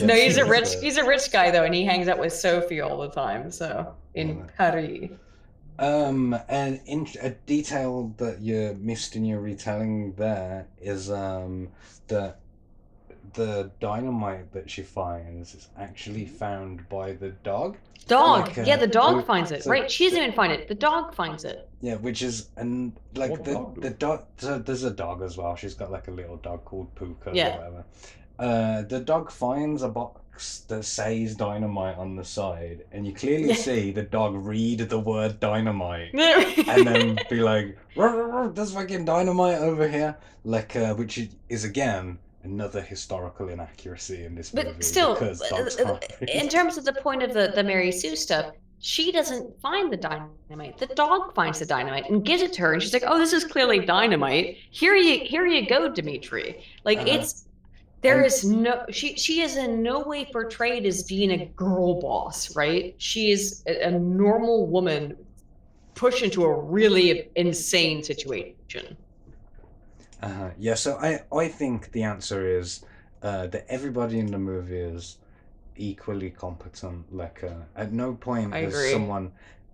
No, he's a rich guy though, and he hangs out with Sophie all the time. So in Paris. And a detail that you missed in your retelling there is that the dynamite that she finds is actually found by the dog. Dog, the dog finds it. Right, she doesn't even find it. The dog finds it. Yeah, which is the dog. So there's a dog as well. She's got like a little dog called Puka or whatever. The dog finds a box that says dynamite on the side, and you clearly see the dog read the word dynamite and then be like, "There's fucking dynamite over here," like which is again another historical inaccuracy in this movie. But still, because dogs can't read. In terms of the point of the Mary Sue stuff, she doesn't find the dynamite. The dog finds the dynamite and gives it to her, and she's like, "Oh, this is clearly dynamite. Here you go, Dimitri." Like there is no she is in no way portrayed as being a girl boss, right? She is a normal woman pushed into a really insane situation. Yeah, so I think the answer is that everybody in the movie is equally competent. Like at no point is someone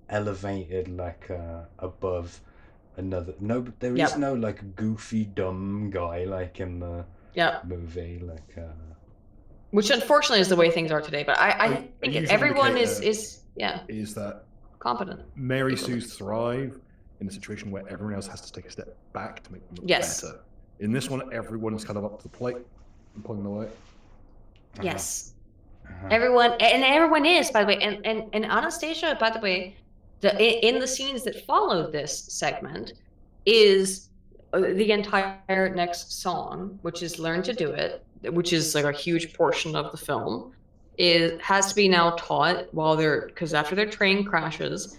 elevated like above another. No, there is no like goofy dumb guy like in the movie, like which unfortunately is the way things are today. But I think everyone is that competent. Mary Sue's thrive in a situation where everyone else has to take a step back to make them look better. In this one, everyone's kind of up to the plate and pulling the weight. Yes. Everyone is, by the way, and Anastasia, by the way, in the scenes that follow this segment is the entire next song, which is "Learn to Do It," which is like a huge portion of the film. Has to be now taught because after their train crashes,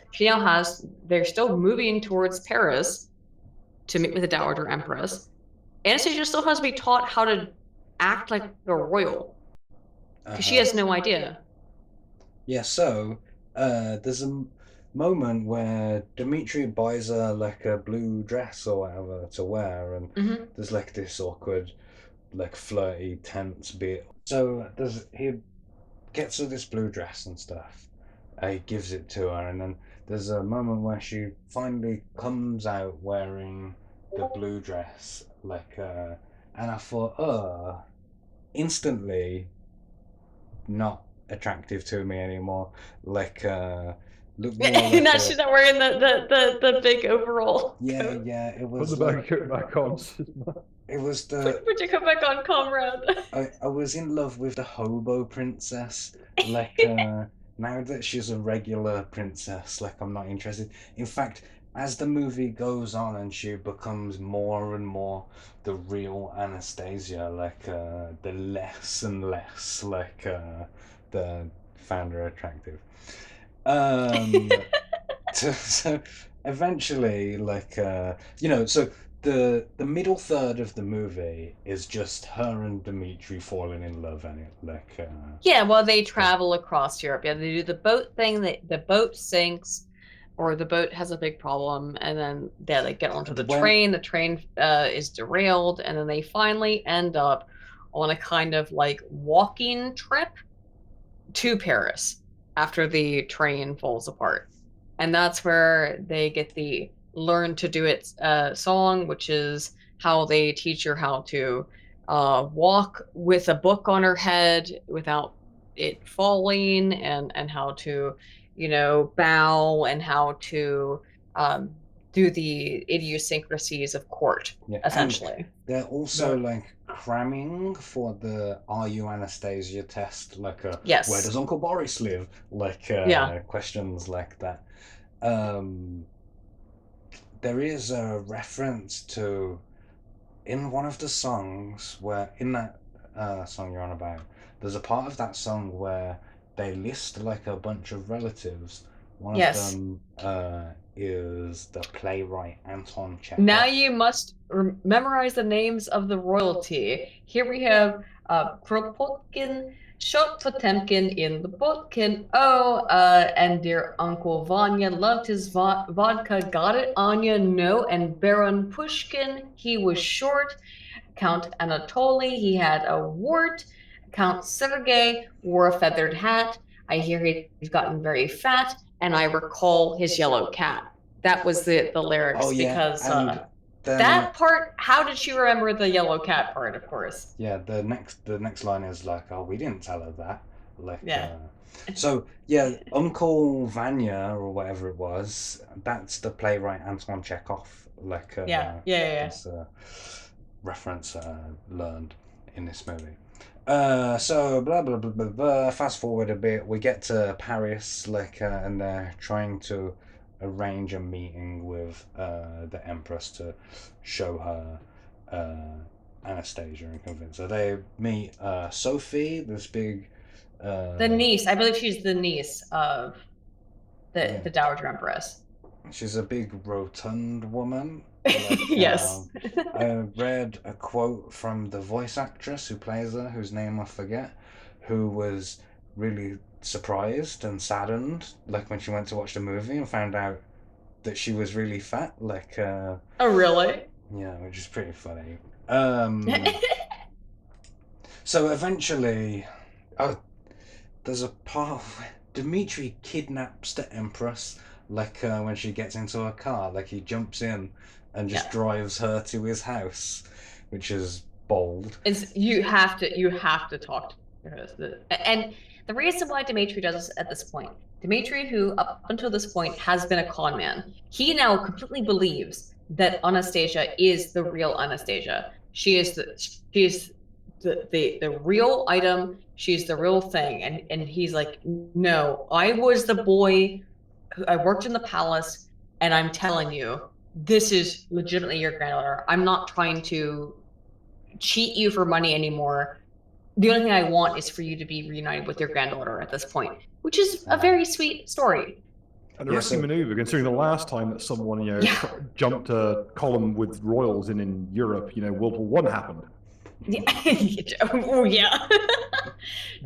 they're still moving towards Paris to meet with the Dowager Empress. Anastasia still has to be taught how to act like a royal because she has no idea. Yeah, so there's a moment where Dimitri buys her like a blue dress or whatever to wear, and there's like this awkward, like flirty, tense bit. So he gets her this blue dress and stuff. He gives it to her, and then there's a moment where she finally comes out wearing the blue dress, like and I thought, instantly not attractive to me anymore. Like look more like not she's not wearing the big overall. Yeah, it was. Put the coat back on. It was the. Put your coat back on, comrade. I was in love with the hobo princess. Like now that she's a regular princess, like I'm not interested. In fact, as the movie goes on and she becomes more and more the real Anastasia, like the less and less like the found her attractive. So eventually, like so the middle third of the movie is just her and Dimitri falling in love, and they travel across Europe. Yeah, they do the boat thing. The boat sinks, or the boat has a big problem, and then they get onto the train. The train is derailed, and then they finally end up on a kind of like walking trip to Paris after the train falls apart. And that's where they get the learn to do its song, which is how they teach her how to walk with a book on her head without it falling, and how to, bow, and how to do the idiosyncrasies of court, Yeah, essentially. and they're also No. like cramming for the "Are you Anastasia?" test, like Yes. where does Uncle Boris live? Like Yeah. questions like that. Um, there is a reference to in one of the songs where in that song you're on about. There's a part of that song where they list like a bunch of relatives. One Yes. of them is the playwright Anton Chekhov. Now you must memorize the names of the royalty. Here we have Kropotkin, shot Potemkin in the Botkin. And dear Uncle Vanya loved his vodka. Got it, Anya? No. And Baron Pushkin, he was short. Count Anatoly, he had a wart. Count Sergei wore a feathered hat. I hear he's gotten very fat, and I recall his yellow cat. That was the lyrics. Oh, yeah, because and then that part. How did she remember the yellow cat part? Of course. yeah, the next line is like, "Oh, we didn't tell her that." Like, Yeah. so yeah, Uncle Vanya or whatever it was. That's the playwright Anton Chekhov. Like, Yeah. That's a reference learned in this movie. So blah blah blah blah blah. Fast forward a bit, we get to Paris, like, and they're trying to arrange a meeting with the Empress to show her Anastasia and convince her. They meet Sophie, this big. The niece. I believe she's the niece of the Dowager Empress. She's a big rotund woman. Like, yes. I read a quote from the voice actress who plays her, whose name I forget, who was really surprised and saddened, like when she went to watch the movie and found out that she was really fat. Like, oh, really? Yeah, which is pretty funny. So eventually, there's a part where Dmitri kidnaps the Empress, like when she gets into her car, like he jumps in and just drives her to his house, which is bold. You have to talk to her. And the reason why Dmitri does this at this point, Dmitri, who up until this point has been a con man, he now completely believes that Anastasia is the real Anastasia. She is the real item. She's the real thing. And he's like, no, I was the boy who I worked in the palace, and I'm telling you, this is legitimately your granddaughter. I'm not trying to cheat you for money anymore. The only thing I want is for you to be reunited with your granddaughter at this point, which is a very sweet story. And a risky maneuver, considering the last time that someone, jumped a column with royals in Europe, World War I happened. Yeah. Oh, yeah.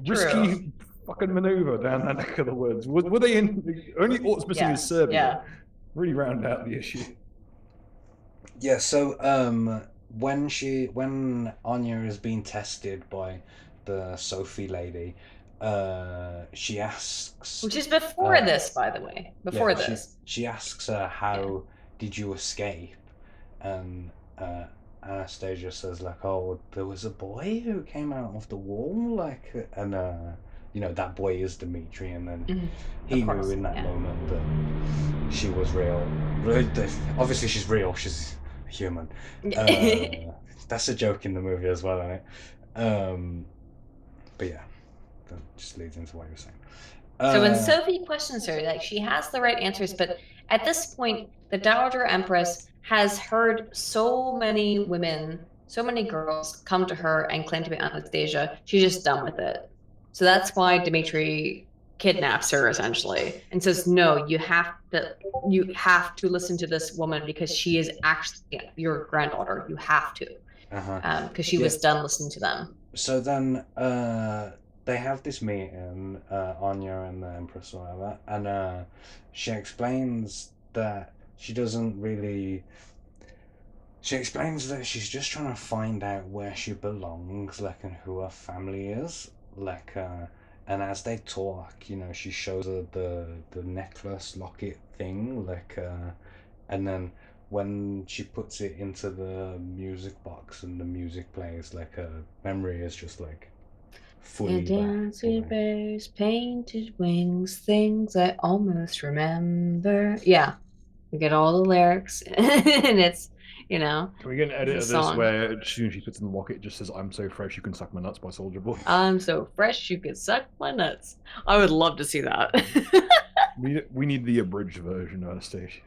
Risky fucking maneuver down that neck of the woods. Were they in? Only what's missing is Serbia. Yeah. Really round out the issue. Yeah. So when Anya is being tested by the Sophie lady, she asks, which is before this, by the way. Before this, she asks her, "How did you escape?" And Anastasia says, like, "Oh, there was a boy who came out of the wall, like," and that boy is Dmitri, and then he knew in that moment that she was real. Obviously, she's real. She's a human. That's a joke in the movie as well, isn't it? But yeah, that just leads into what you were saying. So when Sophie questions her, like, she has the right answers, but at this point, the Dowager Empress has heard so many women, so many girls come to her and claim to be Anastasia. She's just done with it. So that's why Dmitri kidnaps her, essentially, and says, "No, you have to listen to this woman because she is actually your granddaughter. You have to." Because she was done listening to them. So then they have this meeting, Anya and the Empress or whatever, and she explains that she doesn't really. She explains that she's just trying to find out where she belongs, like, and who her family is, like, and as they talk, she shows her the necklace locket thing, like, and then when she puts it into the music box and the music plays, like her memory is just like fully back. Dancing bears, painted wings, things I almost remember. Yeah, you get all the lyrics, and it's, you know. Can we get an edit It's of a this song. where as soon as she puts in the locket, it just says, "I'm so fresh you can suck my nuts" by Soulja Boy? I'm so fresh you could suck my nuts. I would love to see that. We need the abridged version, Anastasia.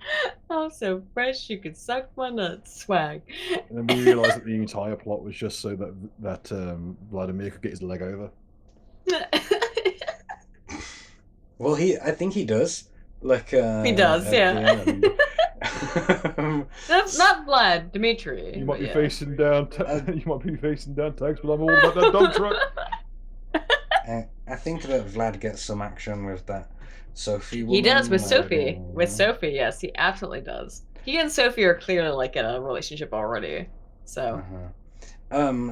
I'm so fresh you could suck my nuts. Swag. And then we realised that the entire plot was just so that Vladimir could get his leg over. Well, I think he does. Like He does, at yeah. the end. Not Vlad, Dimitri. You might be yeah. facing down. You might be facing down tags, but I'm all about that dump truck. I think that Vlad gets some action with that Sophie woman. He does with Sophie. murdering- With Sophie, yes, he absolutely does. He and Sophie are clearly like in a relationship already. So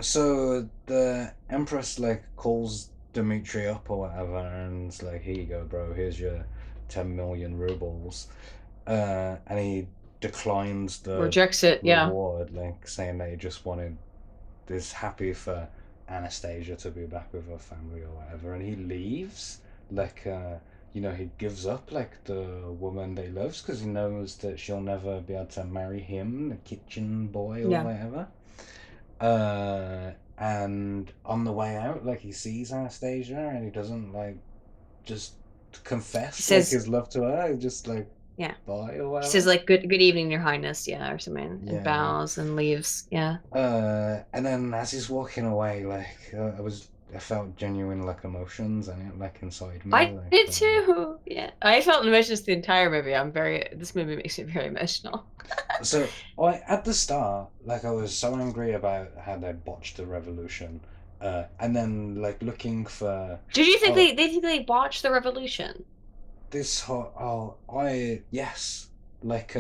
So the Empress like calls Dmitri up or whatever, and it's like, "Here you go, bro. Here's your 10 million rubles," and he declines the rejects it, yeah. reward, like saying that he just is happy for Anastasia to be back with her family or whatever, and he leaves. Like, he gives up like the woman that he loves because he knows that she'll never be able to marry him, the kitchen boy or Yeah. whatever. And on the way out, like, he sees Anastasia and he doesn't like just confess He says- like his love to her. He just like, Yeah. bye or whatever. He says like good evening, your highness, yeah, or something, Yeah. and bows and leaves, yeah. And then as he's walking away, like, I felt genuine like emotions and it like inside me. I like, did too. Yeah, I felt emotions the entire movie. This movie makes me very emotional. So at the start, like, I was so angry about how they botched the revolution, and then like looking for Did you think Oh. they think they botched the revolution? this whole. Yes, like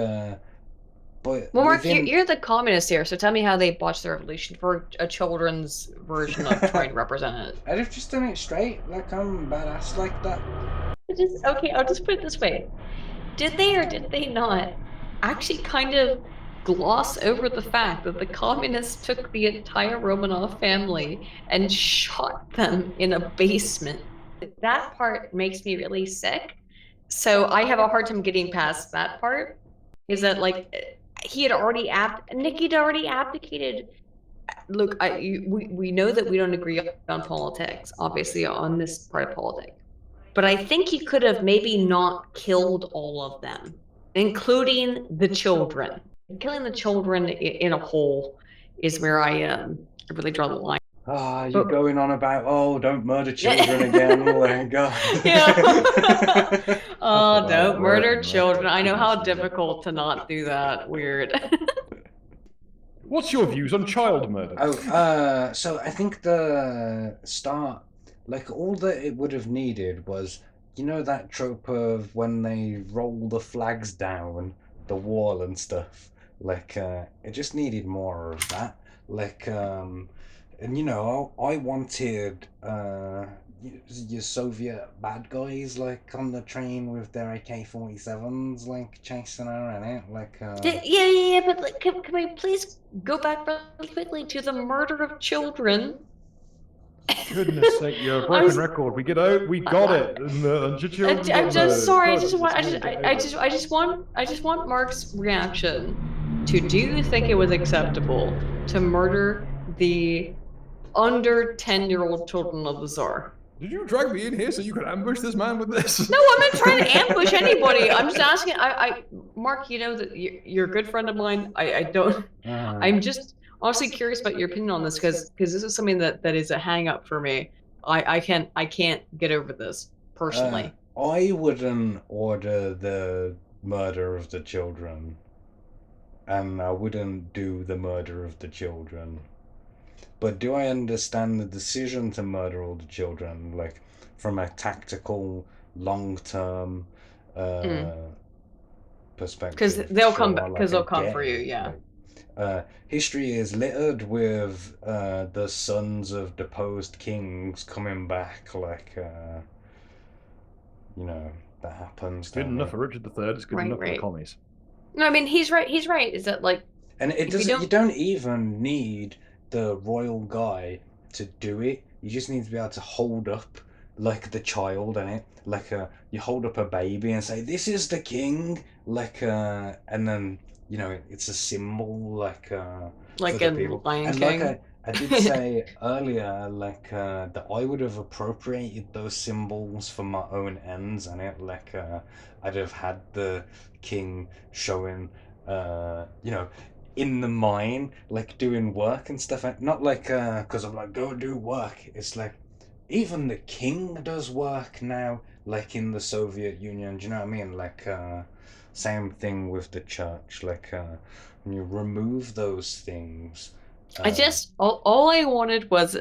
but Well, Mark, within- you're the communist here, so tell me how they botched the revolution for a children's version of trying to represent it. I'd have just done it straight. Like, I'm badass like that. Okay, I'll just put it this way. Did they or did they not actually kind of gloss over the fact that the communists took the entire Romanov family and shot them in a basement? That part makes me really sick. So I have a hard time getting past that part. Is that like he had already Nikki had already abdicated. Look, we know that we don't agree on politics, obviously, on this part of politics. But I think he could have maybe not killed all of them, including the children. Killing the children in a whole is where I really draw the line. You're going on about, don't murder children again. Oh my God. Yeah. Oh, don't Right, murder right, children. I know how goodness. difficult to not do that. Weird. What's your views on child murder? So I think the start, like, all that it would have needed was, that trope of when they roll the flags down the wall and stuff. Like, it just needed more of that. Like, and I wanted your Soviet bad guys like on the train with their AK-47s like chasing her in it, like. Yeah. But like, can we please go back really quickly to the murder of children? Goodness sake, you're a broken record. We get out, we got it. I'm just sorry. I just want Mark's reaction to: do you think it was acceptable to murder the under 10-year-old children of the Tsar? Did you drag me in here so you could ambush this man with this? No, I'm not trying to ambush anybody. I'm just asking. Mark, you know that you're a good friend of mine. I don't. I'm just honestly curious about your opinion on this because this is something that is a hang up for me. I can't get over this personally. I wouldn't order the murder of the children, and I wouldn't do the murder of the children. But do I understand the decision to murder all the children, like, from a tactical, long-term perspective? Because they'll come Sure, back. Because like, they'll I come get for you. it. Yeah. Like, history is littered with the sons of deposed kings coming back, like, that happens. It's good enough for Richard III, it's good enough for the commies. No, I mean he's right. He's right. Is that like And it if you doesn't. You don't don't even need the royal guy to do it. You just need to be able to hold up like the child in it, like you hold up a baby and say, "This is the king," like and then it's a symbol like for like the in people. Lion And like King. I did say earlier, like that I would have appropriated those symbols for my own ends, and it like I'd have had the king showing in the mine, like doing work and stuff. Not like because I'm like, go do work. It's like even the king does work now, like in the Soviet Union. Do you know what I mean? Like same thing with the church. Like when you remove those things, I uh, just all I wanted was,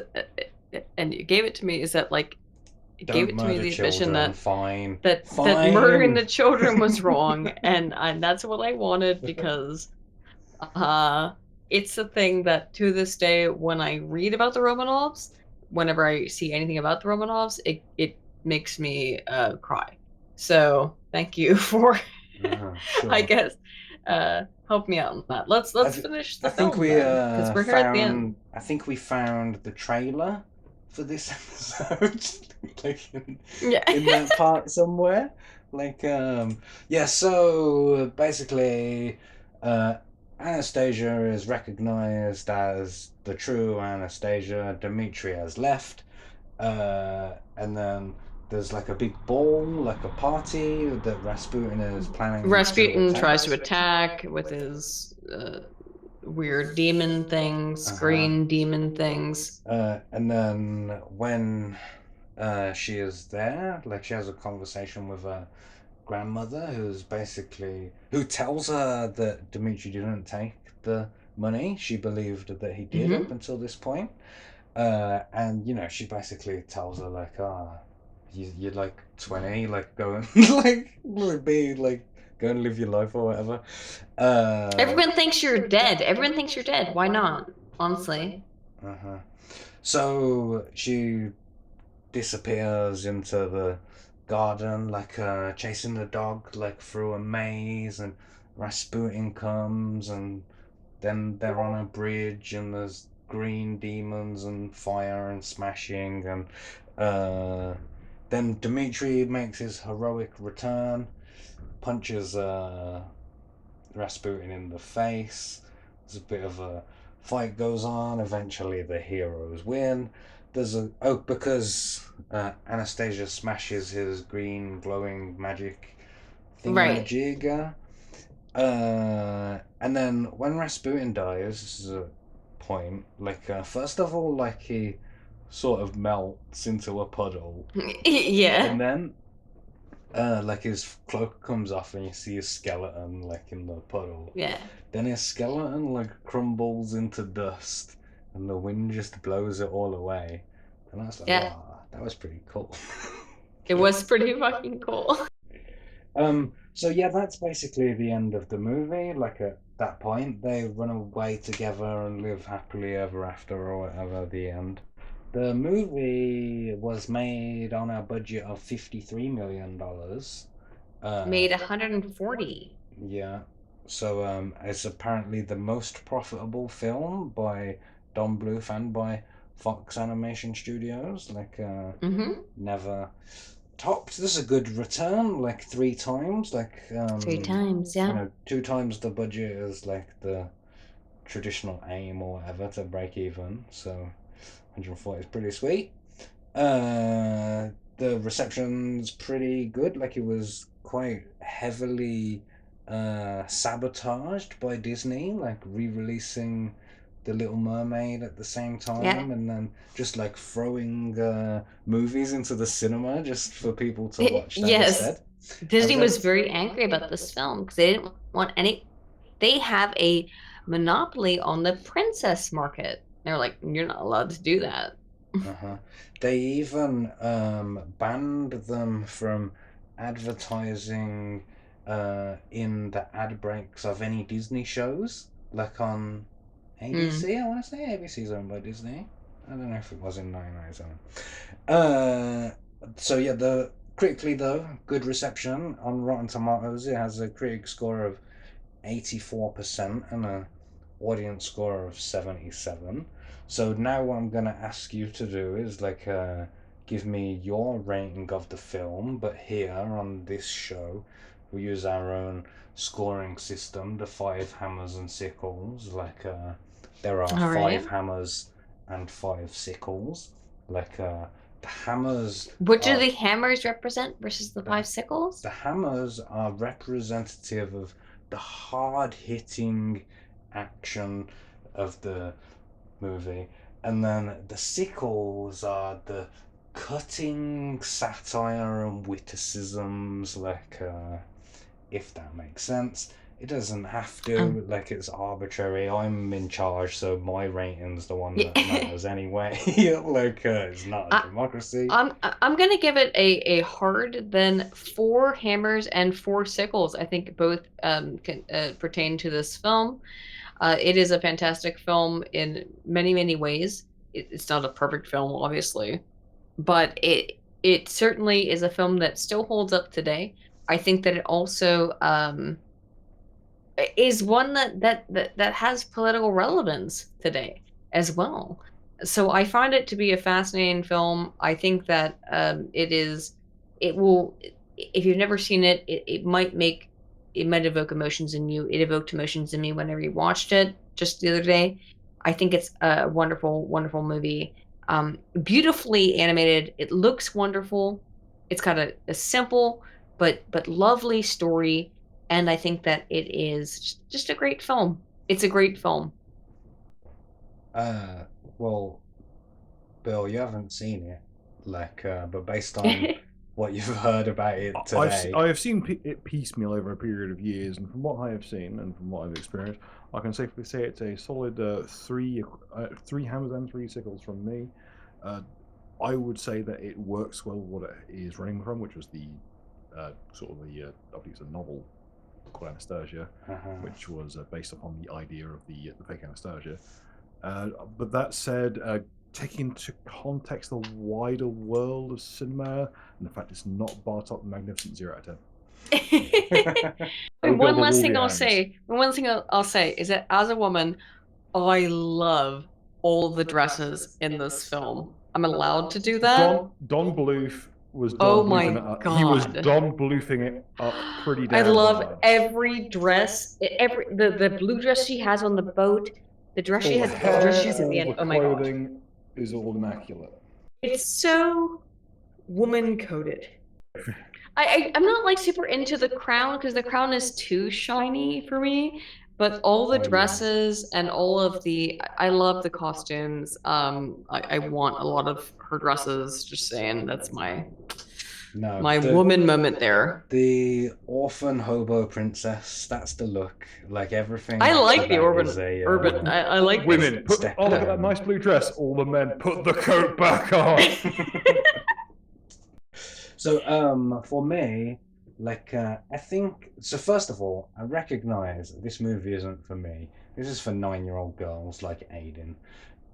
and you gave it to me, is that like it gave don't it to me murder the admission children. that Fine, that murdering fine. the children was wrong, and that's what I wanted because uh it's a thing that to this day when I read about the Romanovs, whenever I see anything about the Romanovs, it makes me cry. So thank you for I Sure. guess help me out on that. I, Let's th- finish I the think film we then, because we're here at the end. found. I think we found the trailer for this episode, like Yeah. in that part somewhere. Like, yeah. So basically, uh, Anastasia is recognized as the true Anastasia. Dmitri has left, and then there's like a big ball, like a party that Rasputin is planning to Rasputin attack. tries to attack with his weird demon things, Uh-huh. green demon things. And then when she is there, like she has a conversation with her grandmother, who tells her that Dimitri didn't take the money. She believed that he did up Hmm. until this point. And she basically tells her like, you're like 20, like go and go and live your life or whatever. Everyone thinks you're dead. Everyone thinks you're dead. Why not? Honestly. Uh-huh. So she disappears into the garden, like chasing the dog, like through a maze, and Rasputin comes, and then they're on a bridge, and there's green demons and fire and smashing, and uh, then Dmitri makes his heroic return, punches Rasputin in the face. There's a bit of a fight goes on. Eventually, the heroes win. Because Anastasia smashes his green glowing magic Right. thingamajig. And then when Rasputin dies, this is a point. Like first of all, like he sort of melts into a puddle, Yeah. and then like his cloak comes off and you see his skeleton like in the puddle. Yeah. Then his skeleton like crumbles into dust and the wind just blows it all away. And I was like, Yeah. wow, that was pretty cool. It was pretty fucking cool. So yeah, that's basically the end of the movie. Like at that point, they run away together and live happily ever after, or whatever. The end. The movie was made on a budget of $53 million. Made 140. Yeah. So it's apparently the most profitable film by Don Bluth and by Fox Animation Studios. Like Mm-hmm. never topped. This is a good return, like 3 times. Like 3 times, yeah. 2 times the budget is like the traditional aim or whatever to break even. So 140 is pretty sweet. The reception's pretty good. Like it was quite heavily sabotaged by Disney, like re-releasing The Little Mermaid at the same time, Yeah. and then just like throwing movies into the cinema just for people to watch that Yes. instead. I Disney read. was very angry about this film because they didn't want any. They have a monopoly on the princess market. They're like, you're not allowed to do that. Uh-huh. They even banned them from advertising in the ad breaks of any Disney shows, like on Mm. ABC. I want to say ABC's owned by Disney. I don't know if it was in 1997. So yeah, the critically though, good reception on Rotten Tomatoes. It has a critic score of 84% and an audience score of 77. So now what I'm gonna ask you to do is give me your rating of the film, but here on this show we use our own scoring system, the five hammers and sickles. There are All five right. hammers and five sickles. The hammers What do are the hammers represent versus the five sickles? the hammers are representative of the hard hitting action of the movie, and then the sickles are the cutting satire and witticisms, if that makes sense. It doesn't have to, it's arbitrary. I'm in charge, so my rating's the one that matters anyway. It's not a democracy. I'm gonna give it a hard then 4 hammers and 4 sickles. I think both can pertain to this film. It is a fantastic film in many ways. It's not a perfect film, obviously, but it certainly is a film that still holds up today. I think that it also is one that has political relevance today as well. So I find it to be a fascinating film. I think that it will, if you've never seen it, it might evoke emotions in you. It evoked emotions in me whenever you watched it just the other day. I think it's a wonderful movie. Beautifully animated. It looks wonderful. It's got a simple but lovely story. And I think that it is just a great film. It's a great film. Well, Bill, you haven't seen it, but based on what you've heard about it today, I have seen it piecemeal over a period of years, and from what I have seen and from what I've experienced, I can safely say it's a solid three hammers and 3 sickles from me. I would say that it works well what it is running from, which was the I believe it's a novel called Anastasia, which was based upon the idea of the fake Anastasia. But that said, taking into context the wider world of cinema and the fact it's not Bartok the Magnificent 0 out of 10. One last thing I'll say. One thing I'll say is that as a woman, I love all the dresses in this film. I'm allowed to do that. Don Bluth was Oh my God. He was Don Bluthing it up pretty damn I love hard. every dress, the blue dress she has on the boat, the dress she has, the dress she has in the end. Oh my God. Clothing is all immaculate. It's so woman coded. I'm not super into the crown because the crown is too shiny for me. But all the dresses and all of I love the costumes. I want a lot of her dresses. Just saying, that's my woman moment there. The orphan hobo princess, that's the look. Everything. I like the urban. I like women. Look at that nice blue dress. All the men put the coat back on. So, for me, I think so. First of all, I recognize this movie isn't for me. This is for 9-year-old girls like Aydin.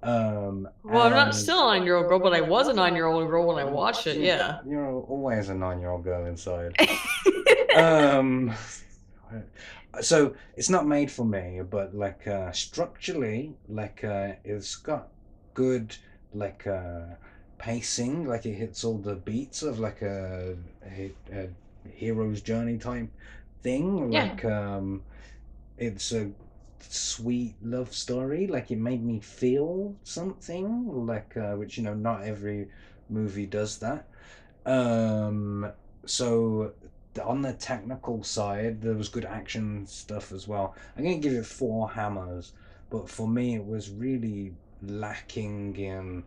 Well, I'm not still a 9-year-old girl, but I was a 9-year-old girl when I watched it. Yeah, you're always a 9-year-old girl inside. So it's not made for me, but structurally, it's got good pacing. It hits all the beats of a hero's journey type thing. It's a sweet love story. It made me feel something, which not every movie does that. So on the technical side, there was good action stuff as well. I'm gonna give it 4 hammers, but for me it was really lacking in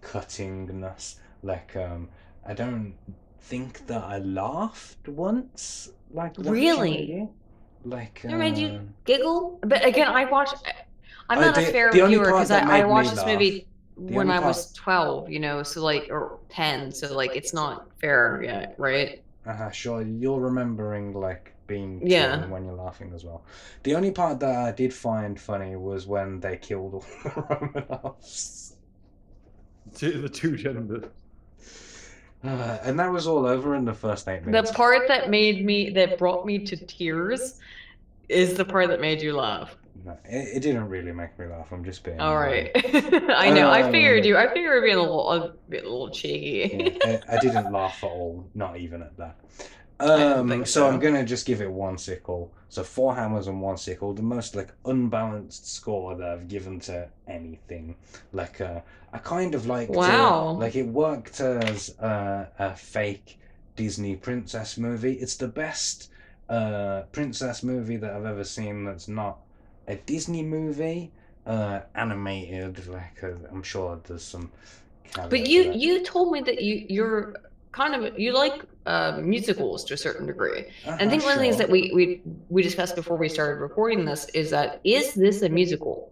cuttingness. I don't think that I laughed once. Really? It made you giggle? But again, I'm not a fair viewer because I watched this movie when I was 12, so or 10, so it's not fair yet, right? Sure, you're remembering being 2 when you're laughing as well. The only part that I did find funny was when they killed all the Romanovs. The 2 genders. And that was all over in the first 8 minutes. The part that brought me to tears is the part that made you laugh. No, it didn't really make me laugh. I'm just being. All right. I know. I figured you were being a little cheeky. Yeah, I didn't laugh at all. Not even at that. I didn't think So I'm so. gonna just give it 1 sickle. So 4 hammers and 1 sickle, the most like unbalanced score that I've given to anything. Like I kind of liked Wow. like it worked as a fake Disney princess movie. It's the best princess movie that I've ever seen that's not a Disney movie, animated. Like I'm sure there's some. But you told me that you're kind of you like musicals to a certain degree. And I think one of the things that we discussed before we started recording this is this a musical?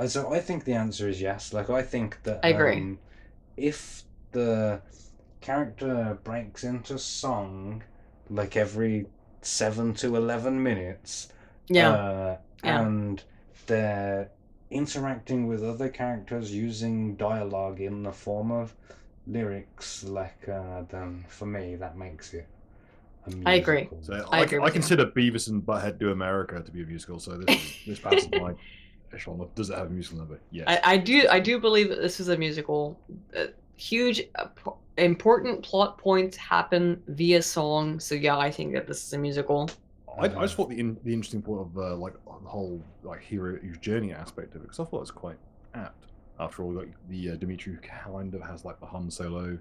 So I think the answer is yes. Like I think that I agree. If the character breaks into song like every 7 to 11 minutes, Yeah. and they're interacting with other characters using dialogue in the form of lyrics, like then for me that makes it a musical. I agree. So I agree with I you. consider Beavis and Butthead Do America to be a musical. So this passes my echelon of does it have a musical number? Yes. I do believe that this is a musical. Huge important plot points happen via song. So yeah, I think that this is a musical. I just thought the interesting point of like the whole like hero's journey aspect of it, because I thought it was quite apt. After all, like the Dimitri kind of has like the Han Solo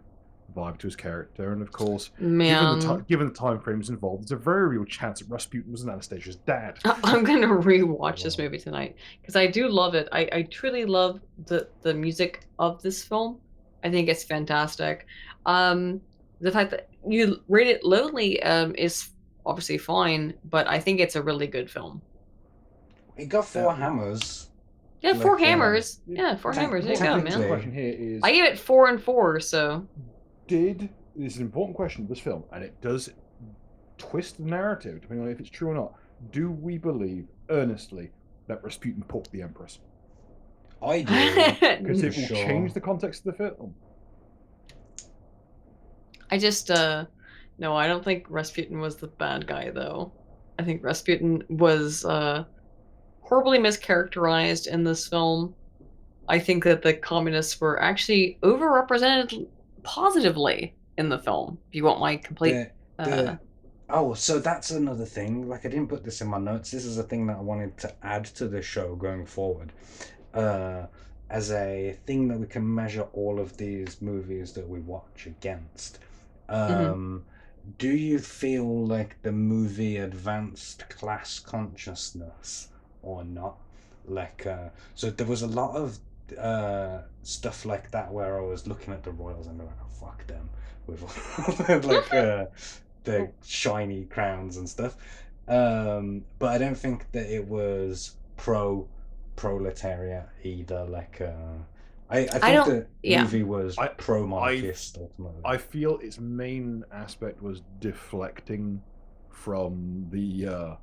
vibe to his character, and of course, Man, given the time frames involved, there's a very real chance that Rasputin was Anastasia's dad. I'm gonna rewatch this movie tonight because I do love it. I truly love the music of this film. I think it's fantastic. The fact that you rate it lowly is obviously fine, but I think it's a really good film. It got 4 hammers. Yeah, Like, 4 hammers. Yeah, 4 hammers. There you go, technically- The man. question here is: I gave it 4 and 4, so this is an important question of this film, and it does twist the narrative depending on if it's true or not. Do we believe earnestly that Rasputin poked the Empress? I do. Because it will Sure. change the context of the film. I just no, I don't think Rasputin was the bad guy though. I think Rasputin was horribly mischaracterized in this film. I think that the communists were actually overrepresented positively in the film. If you want my complete Oh, so that's another thing. Like, I didn't put this in my notes. This is a thing that I wanted to add to the show going forward. As a thing that we can measure all of these movies that we watch against. Do you feel like the movie advanced class consciousness or not? Like, so there was a lot of stuff like that where I was looking at the Royals and going, oh, fuck them, with like the shiny crowns and stuff. But I don't think that it was proletariat either. Like, I think the movie was pro-monarchist ultimately. I feel its main aspect was deflecting from the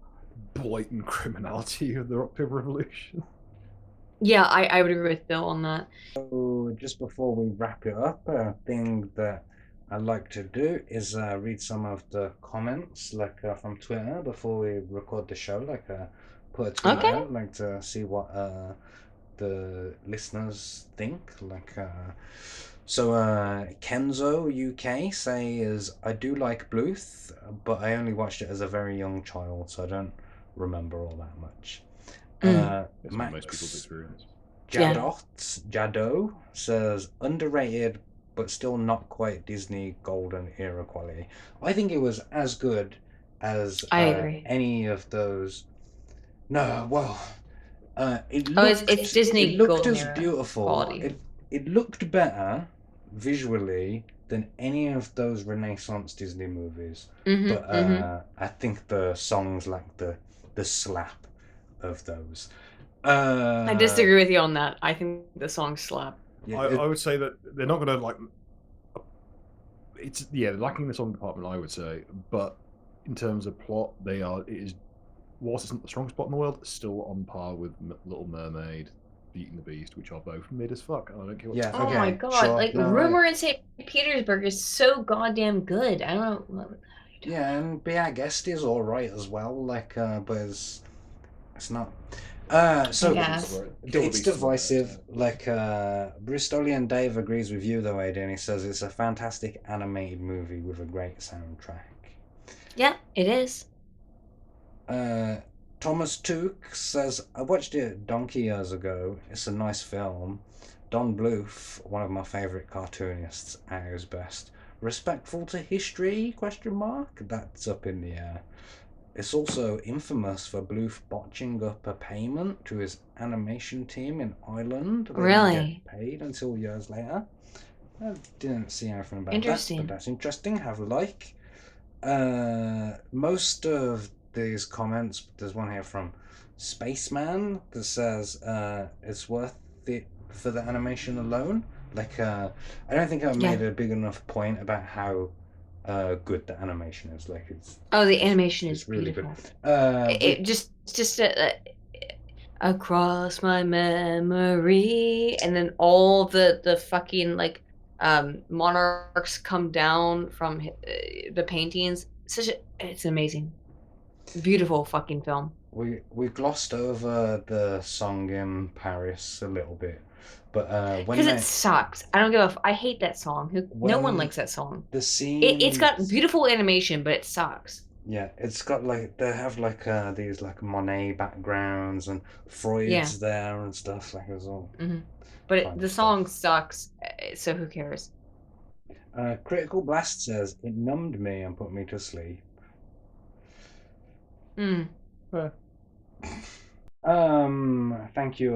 blatant criminality of the October Revolution. Yeah, I would agree with Bill on that. So just before we wrap it up, a thing that I'd like to do is read some of the comments, like from Twitter, before we record the show. Like, put a tweet out, like to see what the listeners think. Like, so Kenzo UK says, I do like Bluth, but I only watched it as a very young child, so I don't remember all that much. Max most people's experience. Jado says, underrated but still not quite Disney golden era quality. I think it was as good as any of those. No, well, it looked, it's Disney it looked golden as era beautiful. quality. It looked better visually than any of those Renaissance Disney movies. But I think the songs like the slap of those. I disagree with you on that. I think the songs slap. Yeah, I would say that they're not going to like. They're lacking in the song department, I would say, but in terms of plot, they are. It is, whilst it's not the strongest plot in the world, it's still on par with Little Mermaid, Beauty and the Beast, which are both mid as fuck. And I don't care what. Yeah. Oh my god! Like Rumor in St. Petersburg is so goddamn good. I don't know. Yeah, and Be Our Guest is alright as well, like, but it's not. So Yes. Right. Killer it's Beast is alright, divisive. Like, Bristolian Dave agrees with you though, Aiden. He says it's a fantastic animated movie with a great soundtrack. Yeah, it is. Thomas Took says, I watched it a donkey years ago. It's a nice film. Don Bluth, one of my favourite cartoonists, at his best. Respectful to history? Question mark. That's up in the air. It's also infamous for Bluth botching up a payment to his animation team in Ireland. They didn't Really? get paid until years later. I didn't see anything about that, Interesting. but that's interesting. Have a like. Most of these comments, there's one here from Spaceman that says it's worth it for the animation alone. Like, I don't think I've made a big enough point about how good the animation is. Like, Oh, the animation is it's really beautiful. good. It just across my memory, and then all the fucking like monarchs come down from the paintings. It's amazing, beautiful fucking film. We glossed over the song in Paris a little bit, but when Because it they sucks. I don't give a. I hate that song. No one when likes that song. the It's got scenes, beautiful animation, but it sucks. yeah, it's got like they have like these like Monet backgrounds and Yeah. Freud's there and stuff like it's all But fun the stuff. song sucks. So who cares? Critical Blast says it numbed me and put me to sleep. Thank you,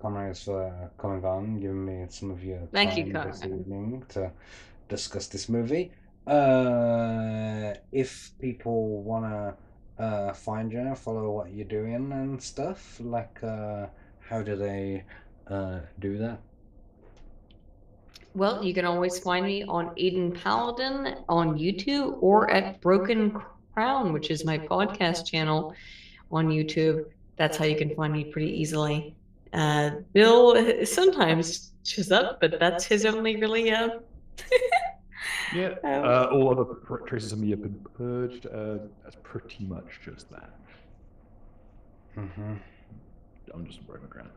comrades, for coming on, giving me some of your Thank you, time this Conrad. evening to discuss this movie. If people wanna find you, follow what you're doing and stuff, like how do they do that? Well, you can always find me on Aydin Paladin on YouTube or at Broken Crown, which is my podcast channel on YouTube. That's how you can find me pretty easily. Bill sometimes shows up, but that's his only really Yeah. All other traces of me have been purged. That's pretty much just that. Mm-hmm. I'm just a broken ground.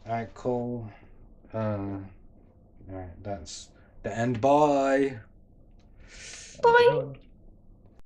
Alright, cool. Alright, that's the end. Bye. Bye.